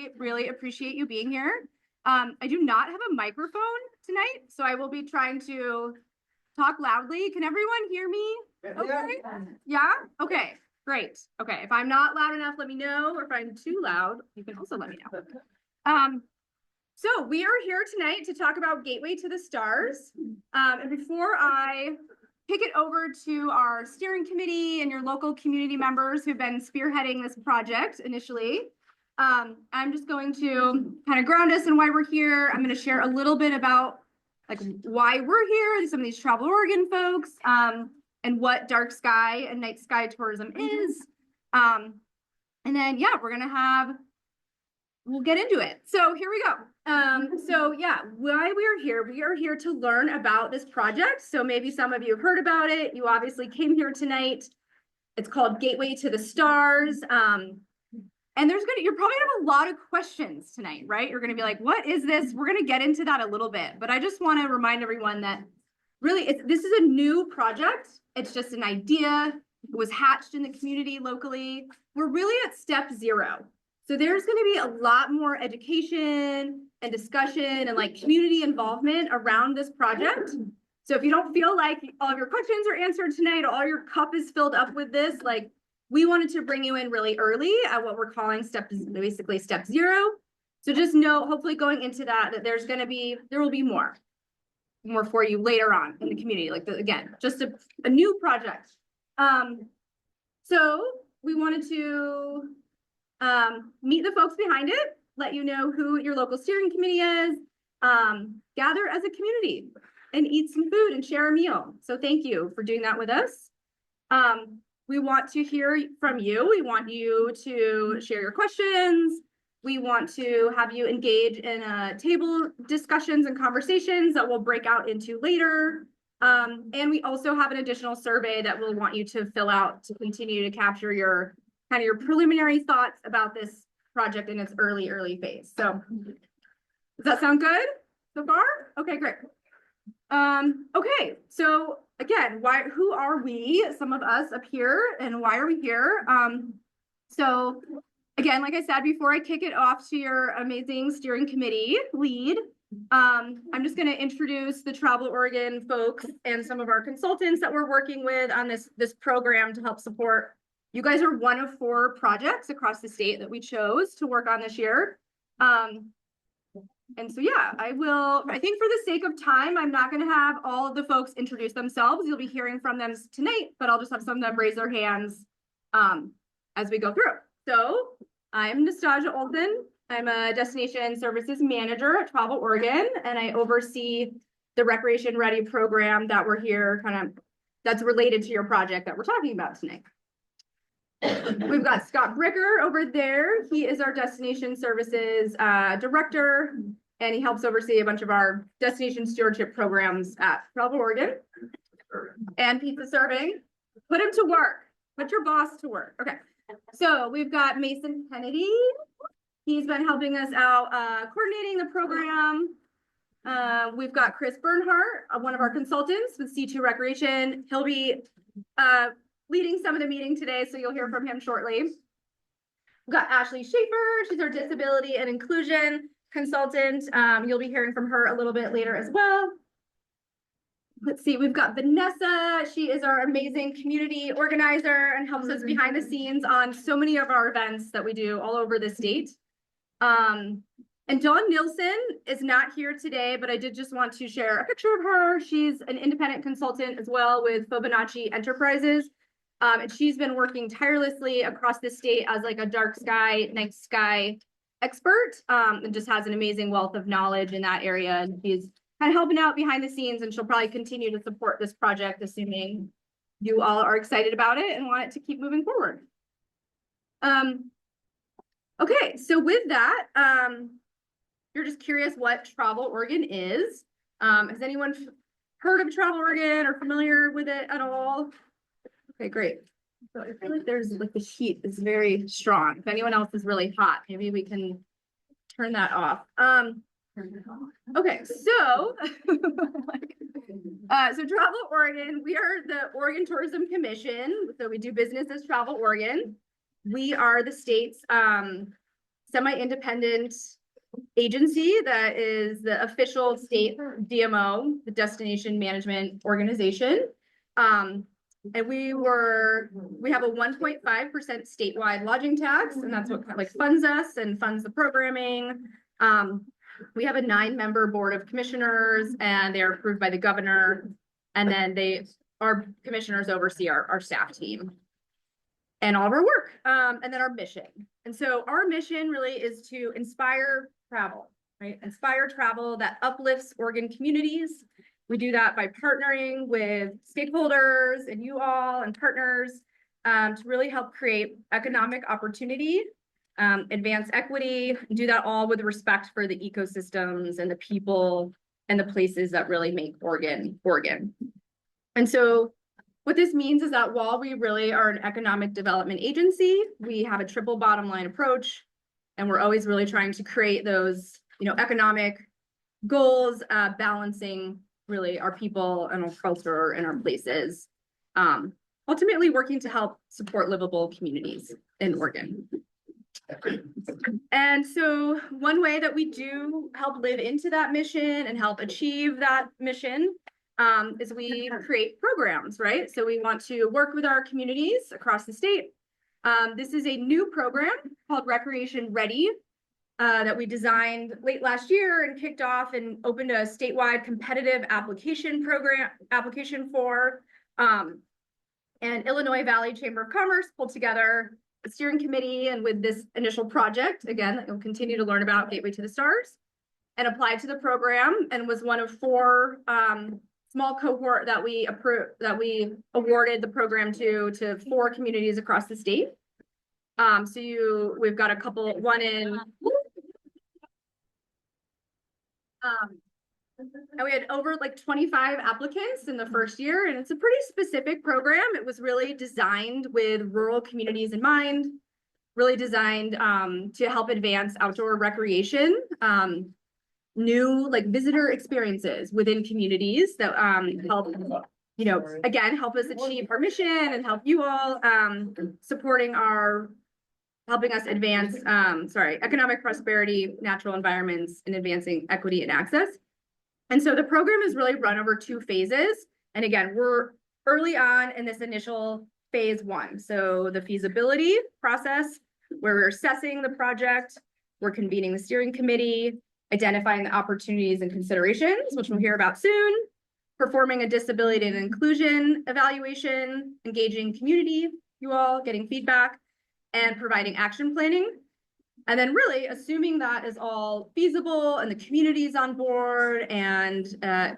really, really appreciate you being here. I do not have a microphone tonight, so I will be trying to talk loudly. Can everyone hear me? Okay. Yeah? Okay, great. Okay, if I'm not loud enough, let me know, or if I'm too loud, you can also let me know. So we are here tonight to talk about Gateway to the Stars. And before I kick it over to our steering committee and your local community members who've been spearheading this project initially, I'm just going to kind of ground us in why we're here. I'm going to share a little bit about like why we're here, some of these Travel Oregon folks, and what dark sky and night sky tourism is. And then, yeah, we'll get into it. So here we go. So yeah, why we are here to learn about this project. So maybe some of you have heard about it. You obviously came here tonight. It's called Gateway to the Stars. And you're probably gonna have a lot of questions tonight, right? You're gonna be like, what is this? We're gonna get into that a little bit, but I just wanna remind everyone that really this is a new project. It's just an idea. It was hatched in the community locally. We're really at step 0. So there's going to be a lot more education and discussion and like community involvement around this project. So if you don't feel like all of your questions are answered tonight, all your cup is filled up with this, like we wanted to bring you in really early at what we're calling basically step 0. So just know, hopefully going into that there will be more for you later on in the community. Like again, just a new project. So we wanted to meet the folks behind it, let you know who your local steering committee is, gather as a community and eat some food and share a meal. So thank you for doing that with us. We want to hear from you. We want you to share your questions. We want to have you engage in table discussions and conversations that we'll break out into later. And we also have an additional survey that we'll want you to fill out to continue to capture your preliminary thoughts about this project in its early phase. So does that sound good so far? Okay, great. Okay, so again, who are we, some of us up here, and why are we here? So again, like I said, before I kick it off to your amazing steering committee lead, I'm just going to introduce the Travel Oregon folks and some of our consultants that we're working with on this program to help support. You guys are one of 4 projects across the state that we chose to work on this year. And so, yeah, I think for the sake of time, I'm not going to have all of the folks introduce themselves. You'll be hearing from them tonight, but I'll just have some of them raise their hands as we go through. So I'm Nastasia Olson. I'm a Destination Services Manager at Travel Oregon, and I oversee the Recreation Ready program that we're here that's related to your project that we're talking about tonight. We've got Scott Bricker over there. He is our Destination Services Director, and he helps oversee a bunch of our destination stewardship programs at Travel Oregon. And pizza serving. Put him to work. Put your boss to work. Okay. So we've got Mason Kennedy. He's been helping us out coordinating the program. We've got Chris Bernhardt, one of our consultants with C2 Recreation. He'll be leading some of the meeting today, so you'll hear from him shortly. We've got Ashley Schaefer. She's our disability and inclusion consultant. You'll be hearing from her a little bit later as well. Let's see, we've got Vanessa. She is our amazing community organizer and helps us behind the scenes on so many of our events that we do all over the state. And Dawn Nielsen is not here today, but I did just want to share a picture of her. She's an independent consultant as well with Fibonacci Enterprises. And she's been working tirelessly across the state as like a dark sky, night sky expert, and just has an amazing wealth of knowledge in that area. And she's kind of helping out behind the scenes, and she'll probably continue to support this project, assuming you all are excited about it and want it to keep moving forward. Okay, so with that, you're just curious what Travel Oregon is. Has anyone heard of Travel Oregon or familiar with it at all? Okay, great. So I feel like there's like the heat is very strong. If anyone else is really hot, maybe we can turn that off. Okay, so so Travel Oregon, we are the Oregon Tourism Commission. So we do business as Travel Oregon. We are the state's semi-independent agency that is the official state DMO, the Destination Management Organization. And we have a 1.5% statewide lodging tax, and that's what like funds us and funds the programming. We have a 9-member board of commissioners, and they're approved by the governor. And then our commissioners oversee our staff team and all of our work, and then our mission. And so our mission really is to inspire travel, right? Inspire travel that uplifts Oregon communities. We do that by partnering with stakeholders and you all and partners to really help create economic opportunity, advance equity, do that all with respect for the ecosystems and the people and the places that really make Oregon, Oregon. And so what this means is that while we really are an economic development agency, we have a triple bottom line approach, and we're always really trying to create those, economic goals, balancing really our people and our culture and our places, ultimately working to help support livable communities in Oregon. And so one way that we do help live into that mission and help achieve that mission is we create programs, right? So we want to work with our communities across the state. This is a new program called Recreation Ready that we designed late last year and kicked off and opened a statewide competitive application for. And Illinois Valley Chamber of Commerce pulled together a steering committee, and with this initial project, again, that you'll continue to learn about, Gateway to the Stars, and applied to the program and was one of 4 small cohort that we awarded the program to 4 communities across the state. We've got a couple, one in, and we had over like 25 applicants in the first year, and it's a pretty specific program. It was really designed with rural communities in mind, really designed to help advance outdoor recreation, new like visitor experiences within communities that help, again, help us achieve our mission and help you all helping us advance, economic prosperity, natural environments, and advancing equity and access. And so the program is really run over 2 phases. And again, we're early on in this initial phase 1. So the feasibility process, where we're assessing the project, we're convening the steering committee, identifying the opportunities and considerations, which we'll hear about soon, performing a disability and inclusion evaluation, engaging community, you all, getting feedback, and providing action planning. And then really assuming that is all feasible and the community is on board and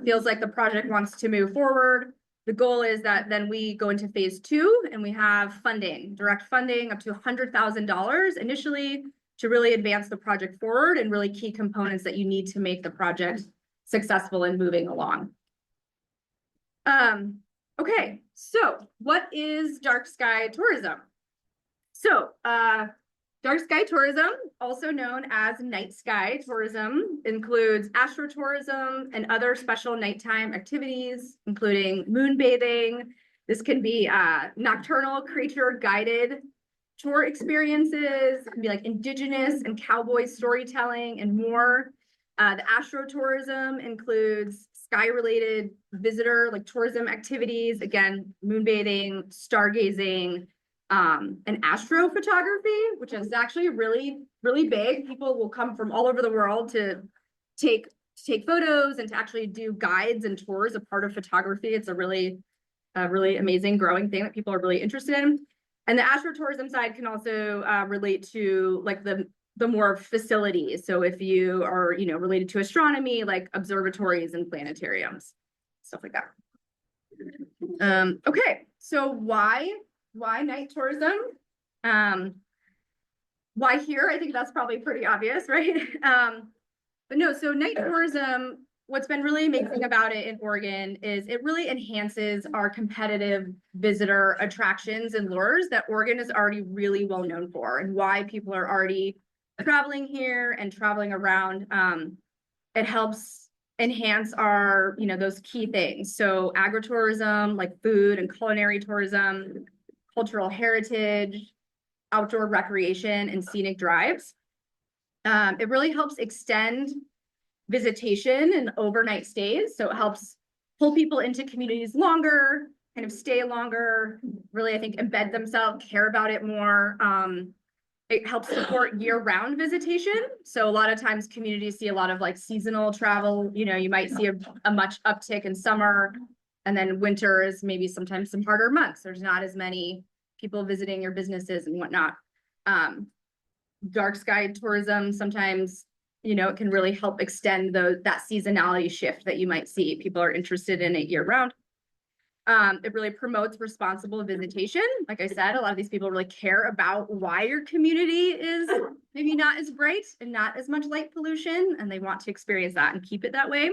feels like the project wants to move forward, the goal is that then we go into phase 2 and we have funding, direct funding up to $100,000 initially to really advance the project forward and really key components that you need to make the project successful and moving along. Okay, so what is dark sky tourism? So dark sky tourism, also known as night sky tourism, includes astrotourism and other special nighttime activities, including moon bathing. This can be nocturnal creature guided tour experiences, it can be like indigenous and cowboy storytelling and more. The astrotourism includes sky-related visitor, like tourism activities, again, moon bathing, stargazing, and astrophotography, which is actually really, really big. People will come from all over the world to take photos and to actually do guides and tours, a part of photography. It's a really amazing growing thing that people are really interested in. And the astrotourism side can also relate to like the more facilities. So if you are, related to astronomy, like observatories and planetariums, stuff like that. Okay, so why night tourism? Why here? I think that's probably pretty obvious, right? But no, so night tourism, what's been really amazing about it in Oregon is it really enhances our competitive visitor attractions and lures that Oregon is already really well known for, and why people are already traveling here and traveling around. It helps enhance our, those key things. So agritourism, like food and culinary tourism, cultural heritage, outdoor recreation, and scenic drives. It really helps extend visitation and overnight stays. So it helps pull people into communities longer, kind of stay longer, really, I think, embed themselves, care about it more. It helps support year-round visitation. So a lot of times communities see a lot of like seasonal travel. You know, you might see a much uptick in summer, and then winter is maybe sometimes some harder months. There's not as many people visiting your businesses and whatnot. Dark sky tourism sometimes, you know, it can really help extend that seasonality shift that you might see. People are interested in it year round. It really promotes responsible visitation. Like I said, a lot of these people really care about why your community is maybe not as bright and not as much light pollution, and they want to experience that and keep it that way.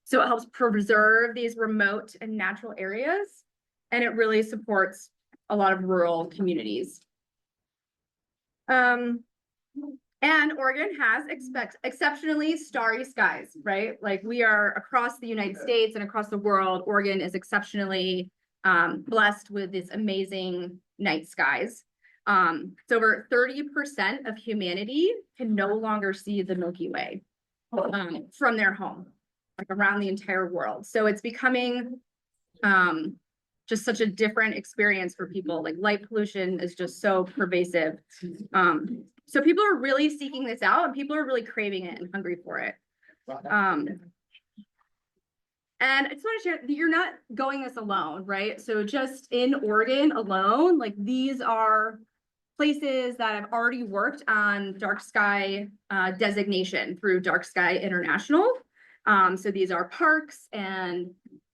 So it helps preserve these remote and natural areas, and it really supports a lot of rural communities. And Oregon has exceptionally starry skies, right? Like we are across the United States and across the world, Oregon is exceptionally blessed with these amazing night skies. So over 30% of humanity can no longer see the Milky Way from their home, like around the entire world. So it's becoming just such a different experience for people. Like light pollution is just so pervasive. So people are really seeking this out, and people are really craving it and hungry for it. And I just want to share, you're not going this alone, right? So just in Oregon alone, like these are places that have already worked on dark sky designation through Dark Sky International. So these are parks and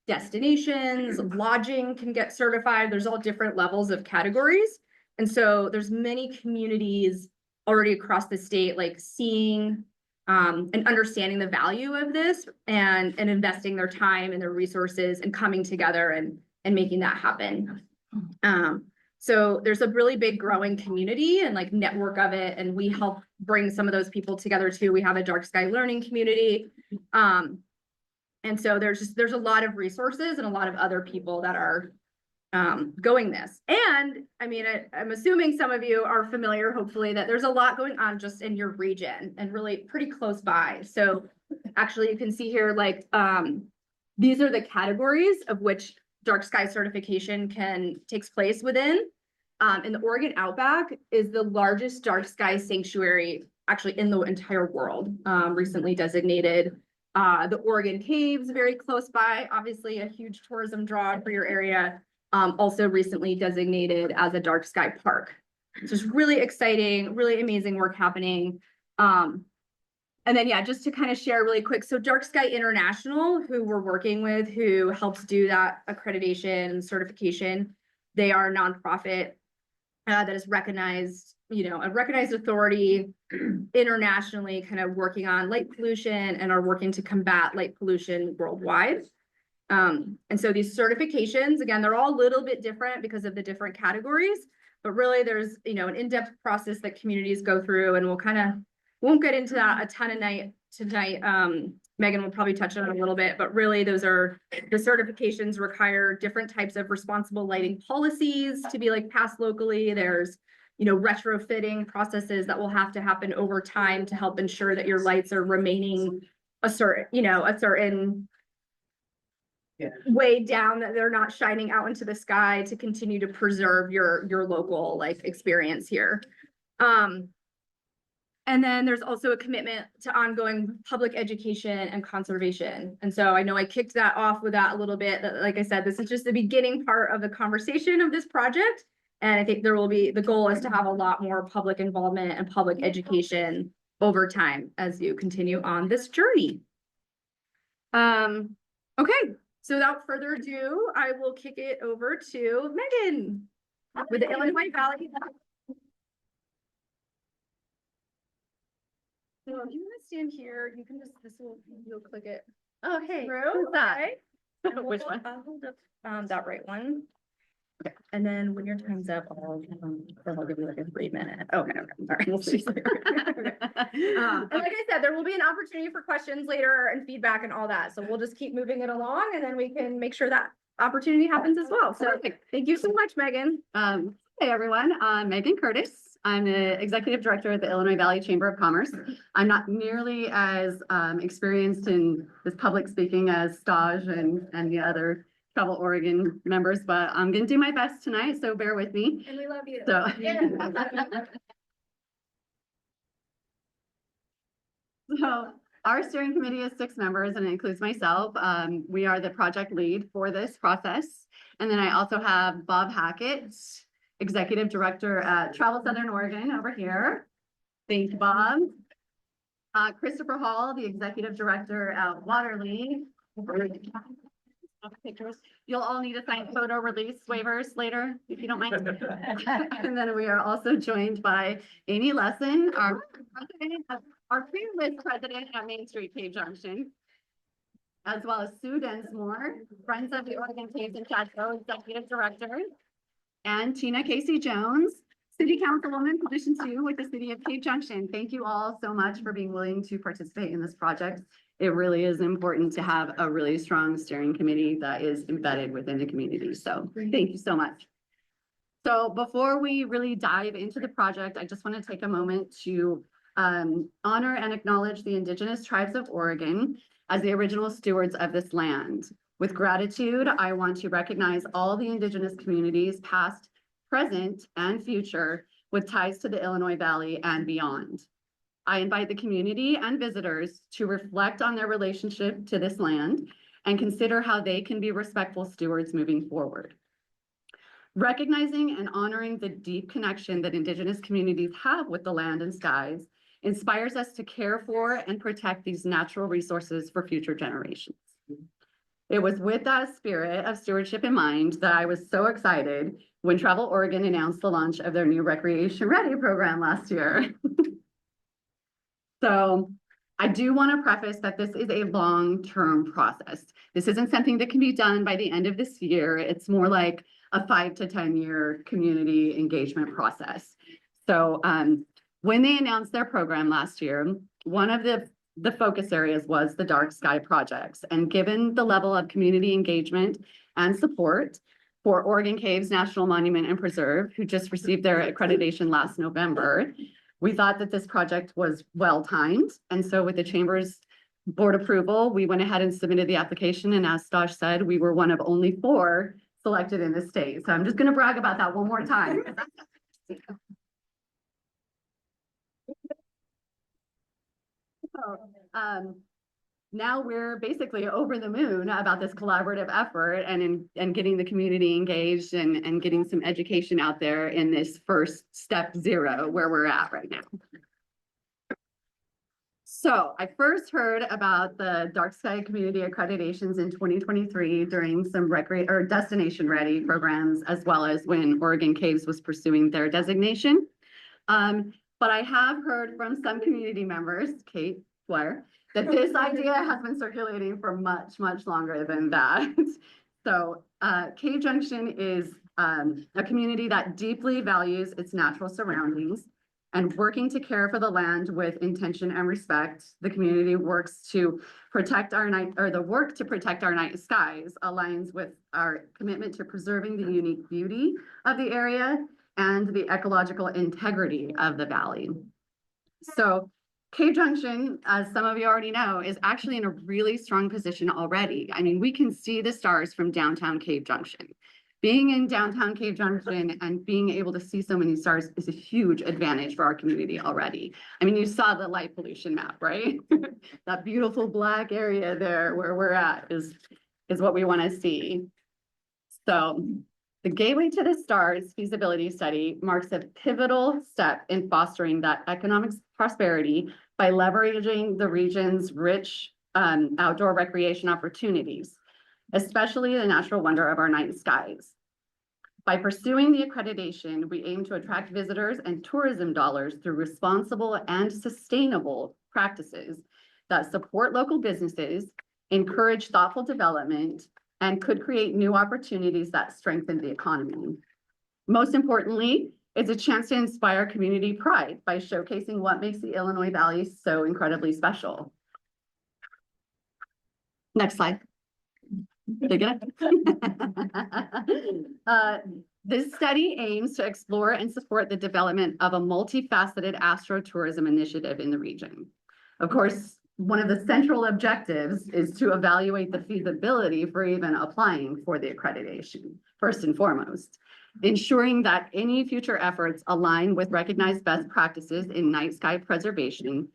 destinations, lodging can get certified. There's all different levels of categories. And so there's many communities already across the state, like seeing and understanding the value of this and investing their time and their resources and coming together and making that happen. So there's a really big growing community and like network of it. And we help bring some of those people together too. We have a dark sky learning community. And so there's a lot of resources and a lot of other people that are going this. And I mean, I'm assuming some of you are familiar, hopefully, that there's a lot going on just in your region and really pretty close by. So actually you can see here, like, these are the categories of which dark sky certification takes place within. And the Oregon Outback is the largest dark sky sanctuary actually in the entire world, recently designated. The Oregon Caves, very close by, obviously a huge tourism draw for your area. Also recently designated as a dark sky park. So it's really exciting, really amazing work happening. And then, yeah, just to kind of share really quick. So Dark Sky International, who we're working with, who helps do that accreditation and certification, they are a nonprofit that is recognized, you know, a recognized authority internationally, kind of working on light pollution and are working to combat light pollution worldwide. And so these certifications, again, they're all a little bit different because of the different categories, but really there's, you know, an in-depth process that communities go through, and won't get into that a ton of tonight. Megan will probably touch on it a little bit, but really those are the certifications require different types of responsible lighting policies to be like passed locally. There's, you know, retrofitting processes that will have to happen over time to help ensure that your lights are remaining a certain way down, that they're not shining out into the sky, to continue to preserve your local like experience here. And then there's also a commitment to ongoing public education and conservation. And so I know I kicked that off with that a little bit. Like I said, this is just the beginning part of the conversation of this project. And I think the goal is to have a lot more public involvement and public education over time as you continue on this journey. Okay. So without further ado, I will kick it over to Megan with the Illinois Valley. So if you want to stand here, you can just, you'll click it. Oh, hey, Through, who's that? okay? Which one? I'll hold up that right one. Okay. And then when your time's up, I'll give you like a 3-minute. Okay, sorry. We'll see. Okay. And like I said, there will be an opportunity for questions later and feedback and all that. So we'll just keep moving it along, and then we can make sure that opportunity happens as well. So thank you so much, Megan. Hey everyone, I'm Megan Curtis. I'm the executive director at the Illinois Valley Chamber of Commerce. I'm not nearly as experienced in this public speaking as Staj and the other Travel Oregon members, but I'm going to do my best tonight, so bear with me. And we love you. So, so our steering committee is 6 members and it includes myself. We are the project lead for this process. And then I also have Bob Hackett, executive director at Travel Southern Oregon over here. Thank you, Bob. Christopher Hall, the executive director at Waterly. Pictures. You'll all need to sign photo release waivers later, if you don't mind. And then we are also joined by Amy Lesson, our fearless president at Main Street Cave Junction, as well as Sue Densmore, Friends of the Oregon Caves and Chateau executive director, and Tina Casey Jones, City Councilwoman, position 2 with the City of Cave Junction. Thank you all so much for being willing to participate in this project. It really is important to have a really strong steering committee that is embedded within the community. So thank you so much. So before we really dive into the project, I just want to take a moment to honor and acknowledge the Indigenous tribes of Oregon as the original stewards of this land. With gratitude, I want to recognize all the Indigenous communities, past, present, and future, with ties to the Illinois Valley and beyond. I invite the community and visitors to reflect on their relationship to this land and consider how they can be respectful stewards moving forward. Recognizing and honoring the deep connection that Indigenous communities have with the land and skies inspires us to care for and protect these natural resources for future generations. It was with that spirit of stewardship in mind that I was so excited when Travel Oregon announced the launch of their new Recreation Ready program last year. So I do want to preface that this is a long-term process. This isn't something that can be done by the end of this year. It's more like a 5 to 10 year community engagement process. So when they announced their program last year, one of the focus areas was the dark sky projects. And given the level of community engagement and support for Oregon Caves National Monument and Preserve, who just received their accreditation last November, we thought that this project was well-timed. And so with the Chamber's board approval, we went ahead and submitted the application. And as Stosh said, we were one of only 4 selected in the state. So I'm just going to brag about that one more time. So, now we're basically over the moon about this collaborative effort and getting the community engaged and getting some education out there in this first step 0 where we're at right now. So I first heard about the Dark Sky Community accreditations in 2023 during some destination ready programs, as well as when Oregon Caves was pursuing their designation. But I have heard from some community members, Kate Dwyer, that this idea has been circulating for much, much longer than that. So Cave Junction is a community that deeply values its natural surroundings, and working to care for the land with intention and respect. The community works to protect our night skies aligns with our commitment to preserving the unique beauty of the area and the ecological integrity of the valley. So Cave Junction, as some of you already know, is actually in a really strong position already. I mean, we can see the stars from downtown Cave Junction. Being in downtown Cave Junction and being able to see so many stars is a huge advantage for our community already. I mean, you saw the light pollution map, right? That beautiful black area there where we're at is what we want to see. So the Gateway to the Stars feasibility study marks a pivotal step in fostering that economic prosperity by leveraging the region's rich outdoor recreation opportunities, especially the natural wonder of our night skies. By pursuing the accreditation, we aim to attract visitors and tourism dollars through responsible and sustainable practices that support local businesses, encourage thoughtful development, and could create new opportunities that strengthen the economy. Most importantly, it's a chance to inspire community pride by showcasing what makes the Illinois Valley so incredibly special. Next slide. Pick it up. This study aims to explore and support the development of a multifaceted astrotourism initiative in the region. Of course, one of the central objectives is to evaluate the feasibility for even applying for the accreditation, first and foremost, ensuring that any future efforts align with recognized best practices in night sky preservation.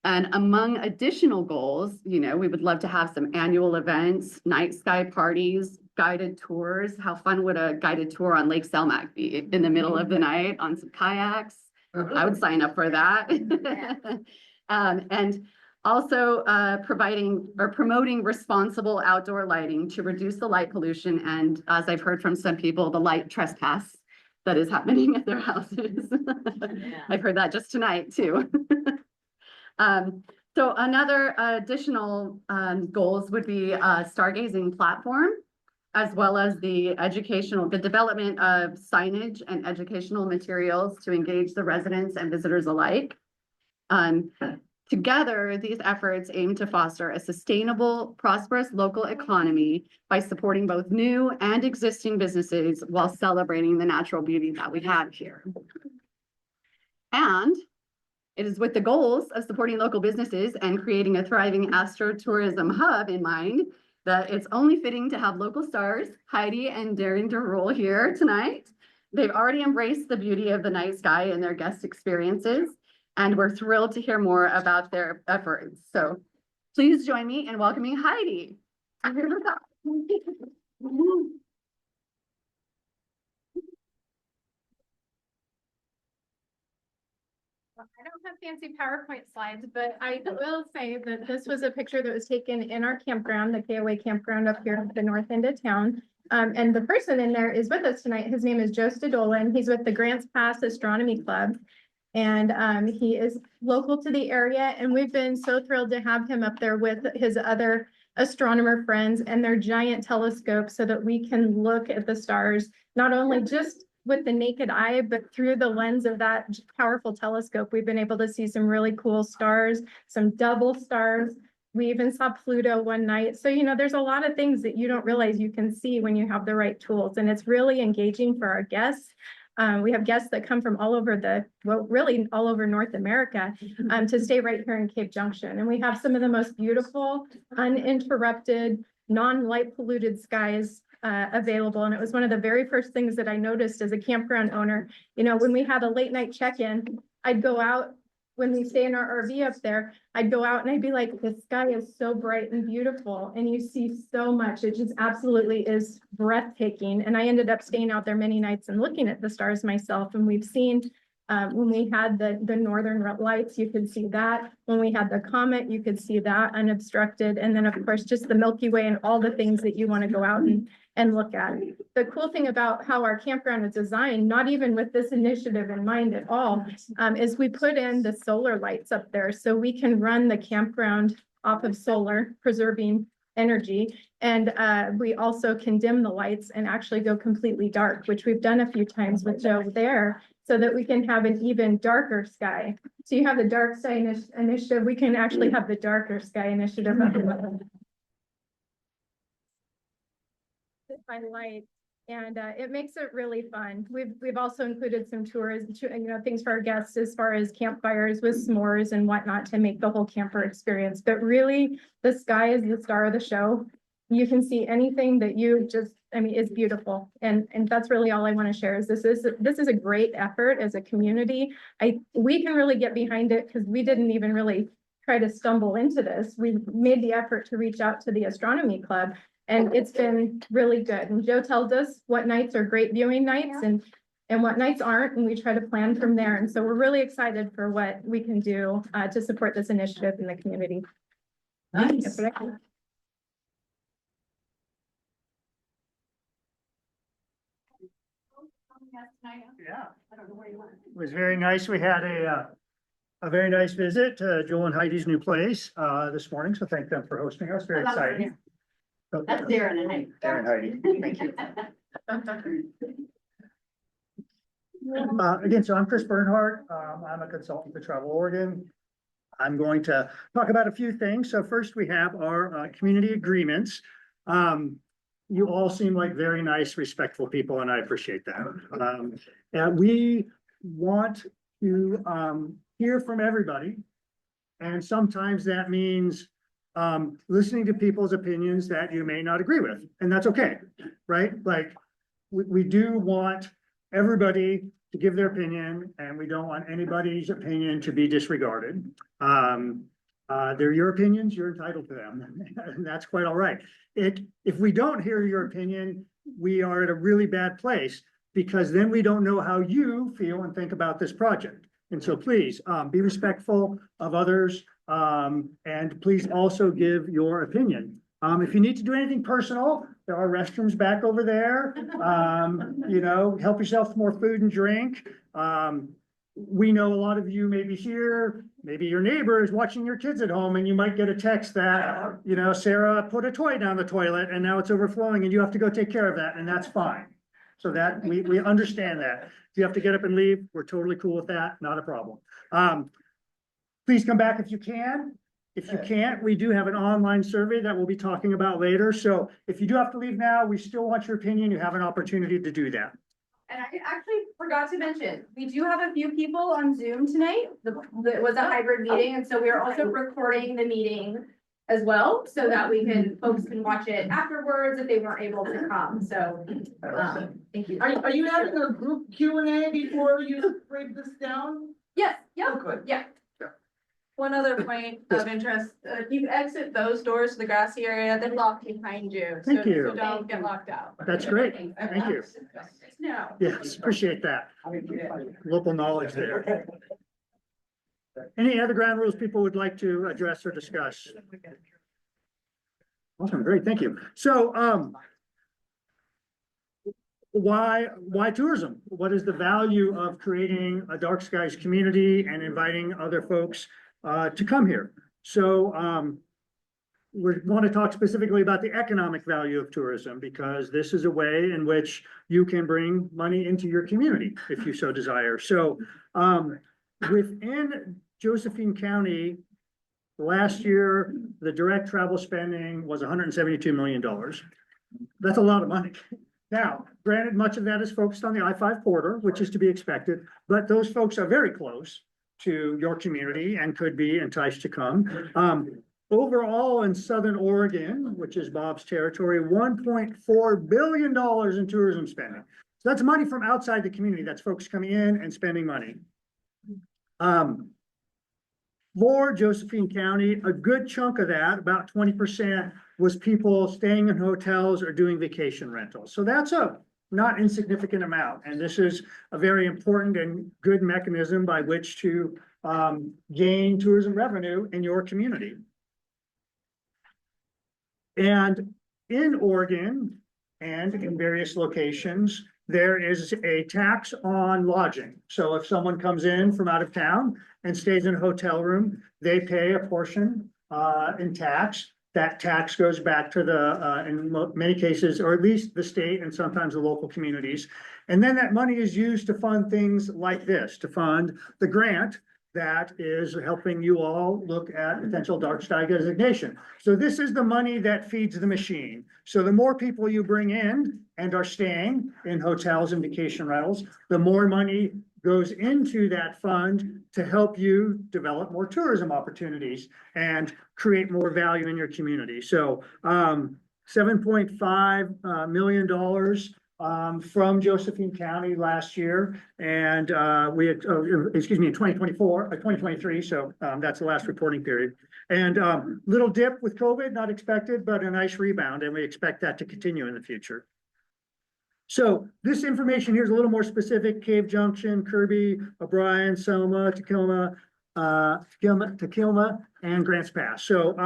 And among additional goals, we would love to have some annual events, night sky parties, guided tours. How fun would a guided tour on Lake Selmac be in the middle of the night on some kayaks? I would sign up for that. And also providing or promoting responsible outdoor lighting to reduce the light pollution. And as I've heard from some people, the light trespass that is happening at their houses. I've heard that just tonight too. So another additional goals would be a stargazing platform, as well as the development of signage and educational materials to engage the residents and visitors alike. Together, these efforts aim to foster a sustainable, prosperous local economy by supporting both new and existing businesses while celebrating the natural beauty that we have here. And it is with the goals of supporting local businesses and creating a thriving astrotourism hub in mind that it's only fitting to have local stars, Heidi and Daring to Roll, here tonight. They've already embraced the beauty of the night sky in their guest experiences, and we're thrilled to hear more about their efforts. So please join me in welcoming Heidi. I don't have fancy PowerPoint slides, but I will say that this was a picture that was taken in our campground, the KOA campground up here at the north end of town. And the person in there is with us tonight. His name is Joe Stadola, and he's with the Grants Pass Astronomy Club. And he is local to the area, and we've been so thrilled to have him up there with his other astronomer friends and their giant telescopes so that we can look at the stars, not only just with the naked eye, but through the lens of that powerful telescope. We've been able to see some really cool stars, some double stars. We even saw Pluto one night. So, there's a lot of things that you don't realize you can see when you have the right tools, and it's really engaging for our guests. We have guests that come from all over really all over North America to stay right here in Cave Junction. And we have some of the most beautiful, uninterrupted, non-light polluted skies available. And it was one of the very first things that I noticed as a campground owner. When we had a late night check-in, I'd go out, when we stay in our RV up there, I'd go out and I'd be like, the sky is so bright and beautiful. And you see so much. It just absolutely is breathtaking. And I ended up staying out there many nights and looking at the stars myself. And we've seen when we had the northern lights, you could see that. When we had the comet, you could see that unobstructed. And then, of course, just the Milky Way and all the things that you want to go out and look at. The cool thing about how our campground is designed, not even with this initiative in mind at all, is we put in the solar lights up there so we can run the campground off of solar, preserving energy. And we also can dim the lights and actually go completely dark, which we've done a few times with Joe there, so that we can have an even darker sky. So you have the dark sky initiative, we can actually have the darker sky initiative up above. By light, and it makes it really fun. We've also included some tours, things for our guests as far as campfires with s'mores and whatnot to make the whole camper experience. But really, the sky is the star of the show. You can see anything that you just, it's beautiful, and that's really all I want to share. Is this is a great effort as a community. We can really get behind it because we didn't even really try to stumble into this. We made the effort to reach out to the astronomy club. And it's been really good. And Joe tells us what nights are great viewing nights and what nights aren't, and we try to plan from there. And so we're really excited for what we can do to support this initiative in the community. Nice. Yeah, it was very nice. We had a very nice visit to Joel and Heidi's new place this morning. So thank them for hosting us. Very exciting. That's Darren and Heidi. Darren and Heidi, thank you. Again, so I'm Chris Bernhardt. I'm a consultant for Travel Oregon. I'm going to talk about a few things. So first we have our community agreements. you all seem like very nice, respectful people, and I appreciate that. And we want to, hear from everybody. And sometimes that means, listening to people's opinions that you may not agree with, and that's okay, right? Like, we do want everybody to give their opinion, and we don't want anybody's opinion to be disregarded. They're your opinions, you're entitled to them, and that's quite all right. If we don't hear your opinion, we are at a really bad place, because then we don't know how you feel and think about this project. And so please, be respectful of others, and please also give your opinion. If you need to do anything personal, there are restrooms back over there. Help yourself with more food and drink. We know a lot of you may be here, maybe your neighbor is watching your kids at home, and you might get a text that, Sarah put a toy down the toilet and now it's overflowing and you have to go take care of that, and that's fine. So that, we understand that. If you have to get up and leave, we're totally cool with that, not a problem. Please come back if you can. If you can't, we do have an online survey that we'll be talking about later. So if you do have to leave now, we still want your opinion. You have an opportunity to do that. And I actually forgot to mention, we do have a few people on Zoom tonight. It was a hybrid meeting, and so we are also recording the meeting as well, so that folks can watch it afterwards if they weren't able to come. So, thank you. Are you having a group Q&A before you break this down? Yes, yeah, Oh, good. yeah. One other point of interest, if you exit those doors to the grassy area, they lock behind you. Thank you. So don't get locked out. That's great. Thank you. No. Yes, appreciate that. Local knowledge there. Any other ground rules people would like to address or discuss? Awesome, great, thank you. So, why tourism? What is the value of creating a dark skies community and inviting other folks to come here? So, we want to talk specifically about the economic value of tourism, because this is a way in which you can bring money into your community if you so desire. So, within Josephine County, last year, the direct travel spending was $172 million. That's a lot of money. Now, granted, much of that is focused on the I-5 corridor, which is to be expected, but those folks are very close to your community and could be enticed to come. Overall, in Southern Oregon, which is Bob's territory, $1.4 billion in tourism spending. So that's money from outside the community. That's folks coming in and spending money. For Josephine County, a good chunk of that, about 20%, was people staying in hotels or doing vacation rentals. So that's a not insignificant amount. And this is a very important and good mechanism by which to gain tourism revenue in your community. And in Oregon and in various locations, there is a tax on lodging. So if someone comes in from out of town and stays in a hotel room, they pay a portion in tax. That tax goes back to in many cases, or at least the state and sometimes the local communities. And then that money is used to fund things like this, to fund the grant that is helping you all look at potential dark sky designation. So this is the money that feeds the machine. So the more people you bring in and are staying in hotels and vacation rentals, the more money goes into that fund to help you develop more tourism opportunities and create more value in your community. So $7.5 million from Josephine County last year, and in 2023, so that's the last reporting period. And little dip with COVID, not expected, but a nice rebound, and we expect that to continue in the future. So this information here is a little more specific: Cave Junction, Kirby, O'Brien, Selma, Takilma, and Grants Pass. So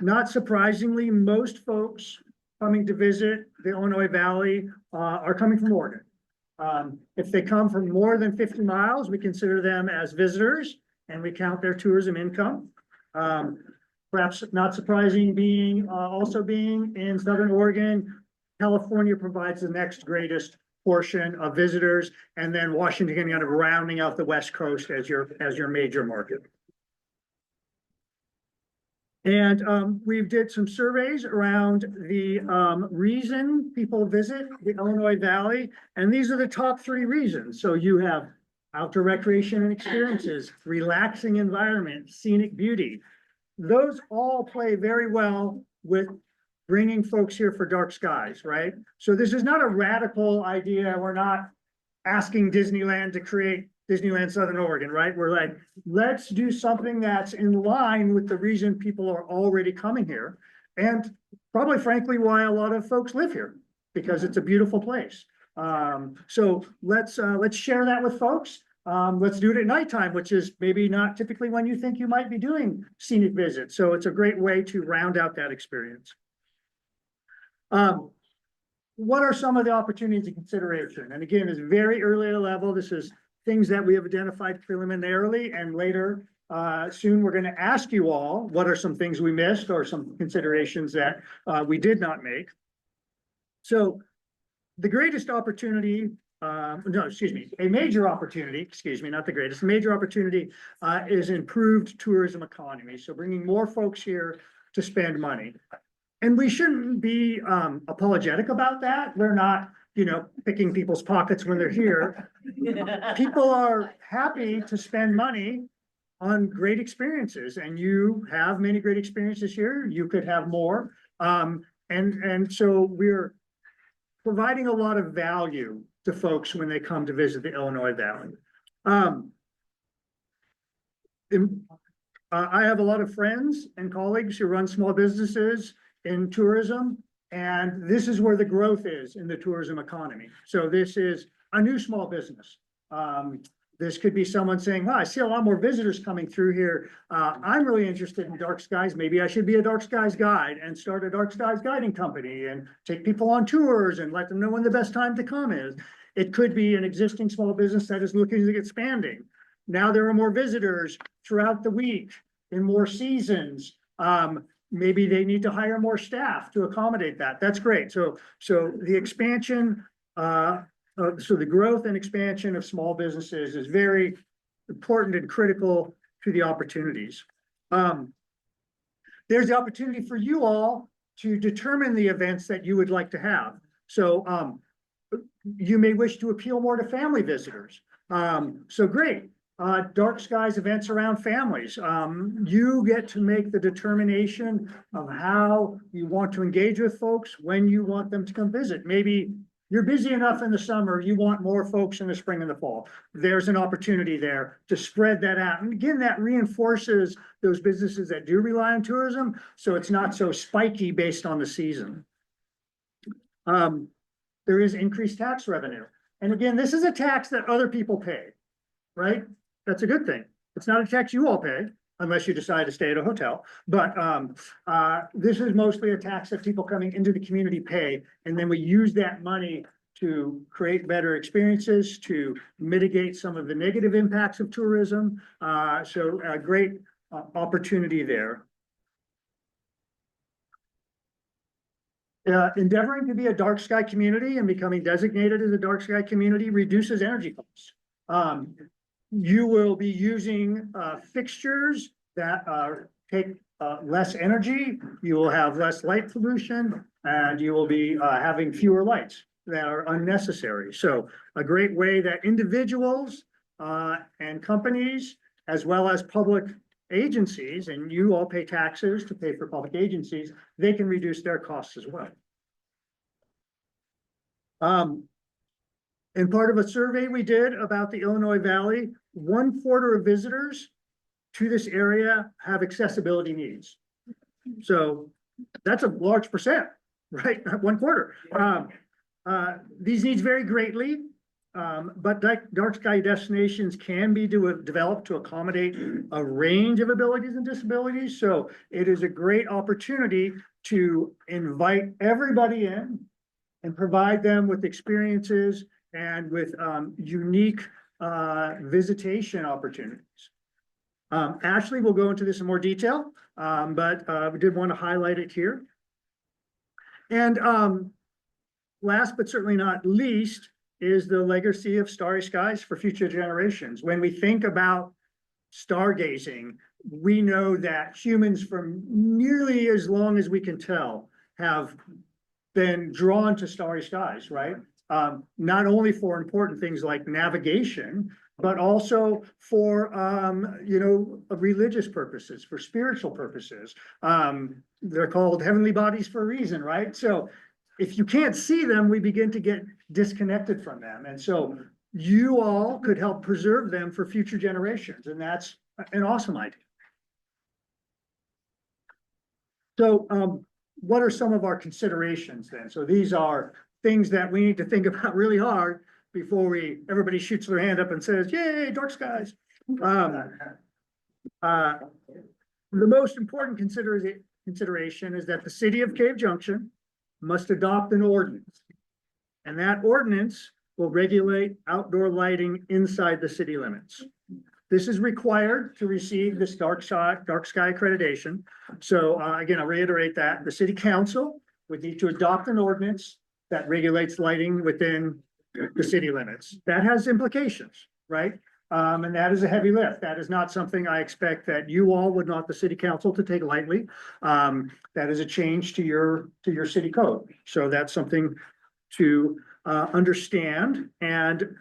not surprisingly, most folks coming to visit the Illinois Valley are coming from Oregon. If they come from more than 50 miles, we consider them as visitors and we count their tourism income. Perhaps not surprising, also being in Southern Oregon, California provides the next greatest portion of visitors, and then Washington kind of rounding out the West Coast as your major market. And we did some surveys around the reason people visit the Illinois Valley, and these are the top 3 reasons. So you have outdoor recreation and experiences, relaxing environment, scenic beauty. Those all play very well with bringing folks here for dark skies, right? So this is not a radical idea. We're not asking Disneyland to create Disneyland Southern Oregon, right? We're like, let's do something that's in line with the reason people are already coming here. And probably frankly, why a lot of folks live here, because it's a beautiful place. So let's share that with folks. Let's do it at nighttime, which is maybe not typically when you think you might be doing scenic visits. So it's a great way to round out that experience. What are some of the opportunities and consideration? And again, it's very early at a level. This is things that we have identified preliminarily, and later, soon we're going to ask you all, what are some things we missed or some considerations that we did not make? So the greatest opportunity, a major opportunity, not the greatest, major opportunity is improved tourism economy. So bringing more folks here to spend money. And we shouldn't be apologetic about that. We're not, picking people's pockets when they're here. People are happy to spend money on great experiences, and you have many great experiences here. You could have more. And so we're providing a lot of value to folks when they come to visit the Illinois Valley. I have a lot of friends and colleagues who run small businesses in tourism, and this is where the growth is in the tourism economy. So this is a new small business. This could be someone saying, wow, I see a lot more visitors coming through here. I'm really interested in dark skies. Maybe I should be a dark skies guide and start a dark skies guiding company and take people on tours and let them know when the best time to come is. It could be an existing small business that is looking at expanding. Now there are more visitors throughout the week in more seasons. Maybe they need to hire more staff to accommodate that. That's great. So the expansion, so the growth and expansion of small businesses is very important and critical to the opportunities. There's the opportunity for you all to determine the events that you would like to have. So you may wish to appeal more to family visitors. So great. Dark skies events around families. You get to make the determination of how you want to engage with folks when you want them to come visit. Maybe you're busy enough in the summer, you want more folks in the spring and the fall. There's an opportunity there to spread that out. And again, that reinforces those businesses that do rely on tourism, so it's not so spiky based on the season. There is increased tax revenue. And again, this is a tax that other people pay, right? That's a good thing. It's not a tax you all pay unless you decide to stay at a hotel. But this is mostly a tax that people coming into the community pay. And then we use that money to create better experiences, to mitigate some of the negative impacts of tourism. So a great opportunity there. Endeavoring to be a dark sky community and becoming designated as a dark sky community reduces energy costs. You will be using fixtures that take less energy. You will have less light pollution, and you will be having fewer lights that are unnecessary. So a great way that individuals and companies, as well as public agencies, and you all pay taxes to pay for public agencies, they can reduce their costs as well. In part of a survey we did about the Illinois Valley, 1/4 of visitors to this area have accessibility needs. So that's a large percent, right? 1/4. These needs vary greatly, but dark sky destinations can be developed to accommodate a range of abilities and disabilities. So it is a great opportunity to invite everybody in and provide them with experiences and with unique visitation opportunities. Ashley will go into this in more detail, but we did want to highlight it here. And last but certainly not least is the legacy of starry skies for future generations. When we think about stargazing, we know that humans from nearly as long as we can tell have been drawn to starry skies, right? Not only for important things like navigation, but also for, religious purposes, for spiritual purposes. They're called heavenly bodies for a reason, right? So if you can't see them, we begin to get disconnected from them. And so you all could help preserve them for future generations. And that's an awesome idea. So, what are some of our considerations then? So these are things that we need to think about really hard before everybody shoots their hand up and says, yay, dark skies. The most important consideration is that the City of Cave Junction must adopt an ordinance. And that ordinance will regulate outdoor lighting inside the city limits. This is required to receive this dark sky accreditation. So again, I'll reiterate that the city council would need to adopt an ordinance that regulates lighting within the city limits. That has implications, right? And that is a heavy lift. That is not something I expect that you all would want the city council to take lightly. That is a change to your city code. So that's something to understand. And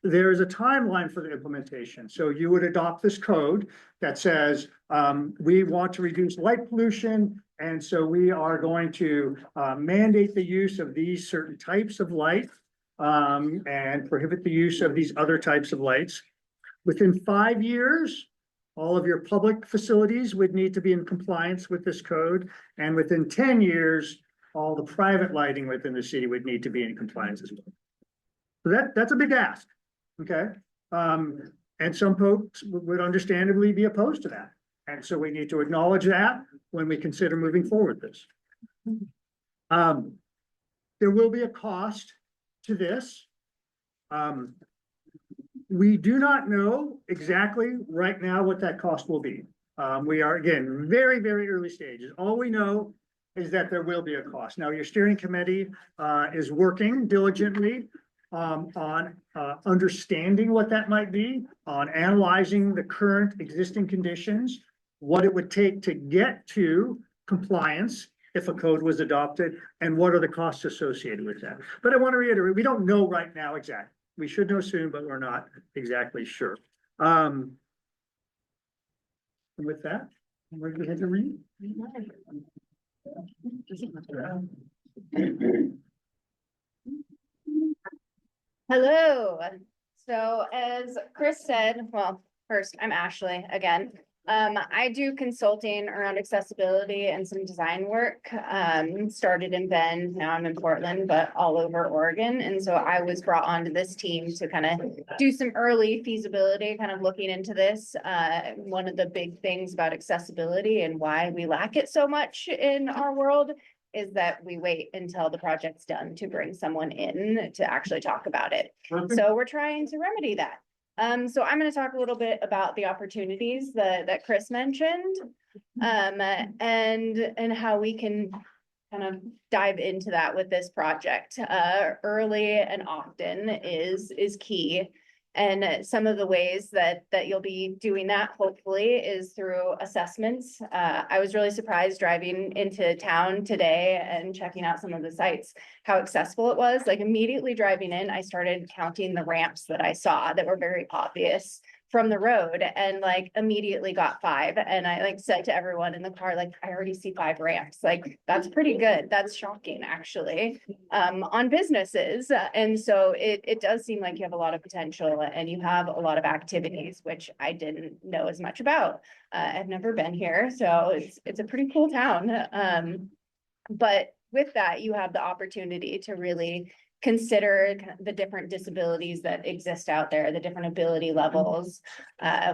there is a timeline for the implementation. So you would adopt this code that says, we want to reduce light pollution. And so we are going to mandate the use of these certain types of light and prohibit the use of these other types of lights. Within 5 years, all of your public facilities would need to be in compliance with this code. And within 10 years, all the private lighting within the city would need to be in compliance as well. So that's a big ask. Okay, and some folks would understandably be opposed to that. And so we need to acknowledge that when we consider moving forward this. There will be a cost to this. We do not know exactly right now what that cost will be. We are, again, very, very early stages. All we know is that there will be a cost. Now, your steering committee is working diligently on understanding what that might be, on analyzing the current existing conditions, what it would take to get to compliance if a code was adopted, and what are the costs associated with that. But I want to reiterate, we don't know right now exactly. We should know soon, but we're not exactly sure. And with that, I'm ready to head to read. Hello. So as Chris said, well, first, I'm Ashley again. I do consulting around accessibility and some design work. Started in Bend, now I'm in Portland, but all over Oregon. And so I was brought onto this team to kind of do some early feasibility, kind of looking into this. One of the big things about accessibility and why we lack it so much in our world is that we wait until the project's done to bring someone in to actually talk about it. So we're trying to remedy that. So I'm going to talk a little bit about the opportunities that Chris mentioned, and how we can kind of dive into that with this project. Early and often is key. And some of the ways that you'll be doing that, hopefully, is through assessments. I was really surprised driving into town today and checking out some of the sites, how accessible it was. Like immediately driving in, I started counting the ramps that I saw that were very obvious from the road, and like immediately got 5. And I like said to everyone in the car, like, I already see 5 ramps. Like, that's pretty good. That's shocking, actually, on businesses. And so it does seem like you have a lot of potential and you have a lot of activities, which I didn't know as much about. I've never been here, so it's a pretty cool town. But with that, you have the opportunity to really consider the different disabilities that exist out there, the different ability levels,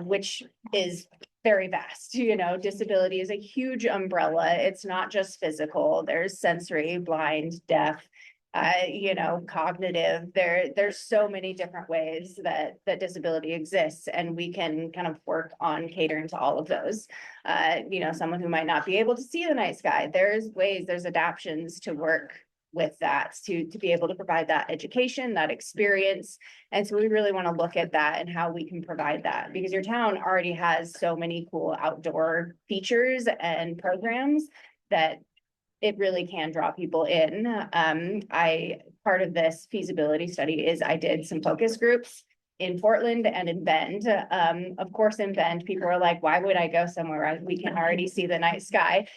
which is very vast. You know, disability is a huge umbrella. It's not just physical. There's sensory, blind, deaf, cognitive. There's so many different ways that disability exists, and we can kind of work on catering to all of those. Someone who might not be able to see the night sky, there's adaptions to work with that, to be able to provide that education, that experience. And so we really want to look at that and how we can provide that, because your town already has so many cool outdoor features and programs that it really can draw people in. Part of this feasibility study is I did some focus groups in Portland and in Bend. Of course, in Bend, people are like, why would I go somewhere? We can already see the night sky,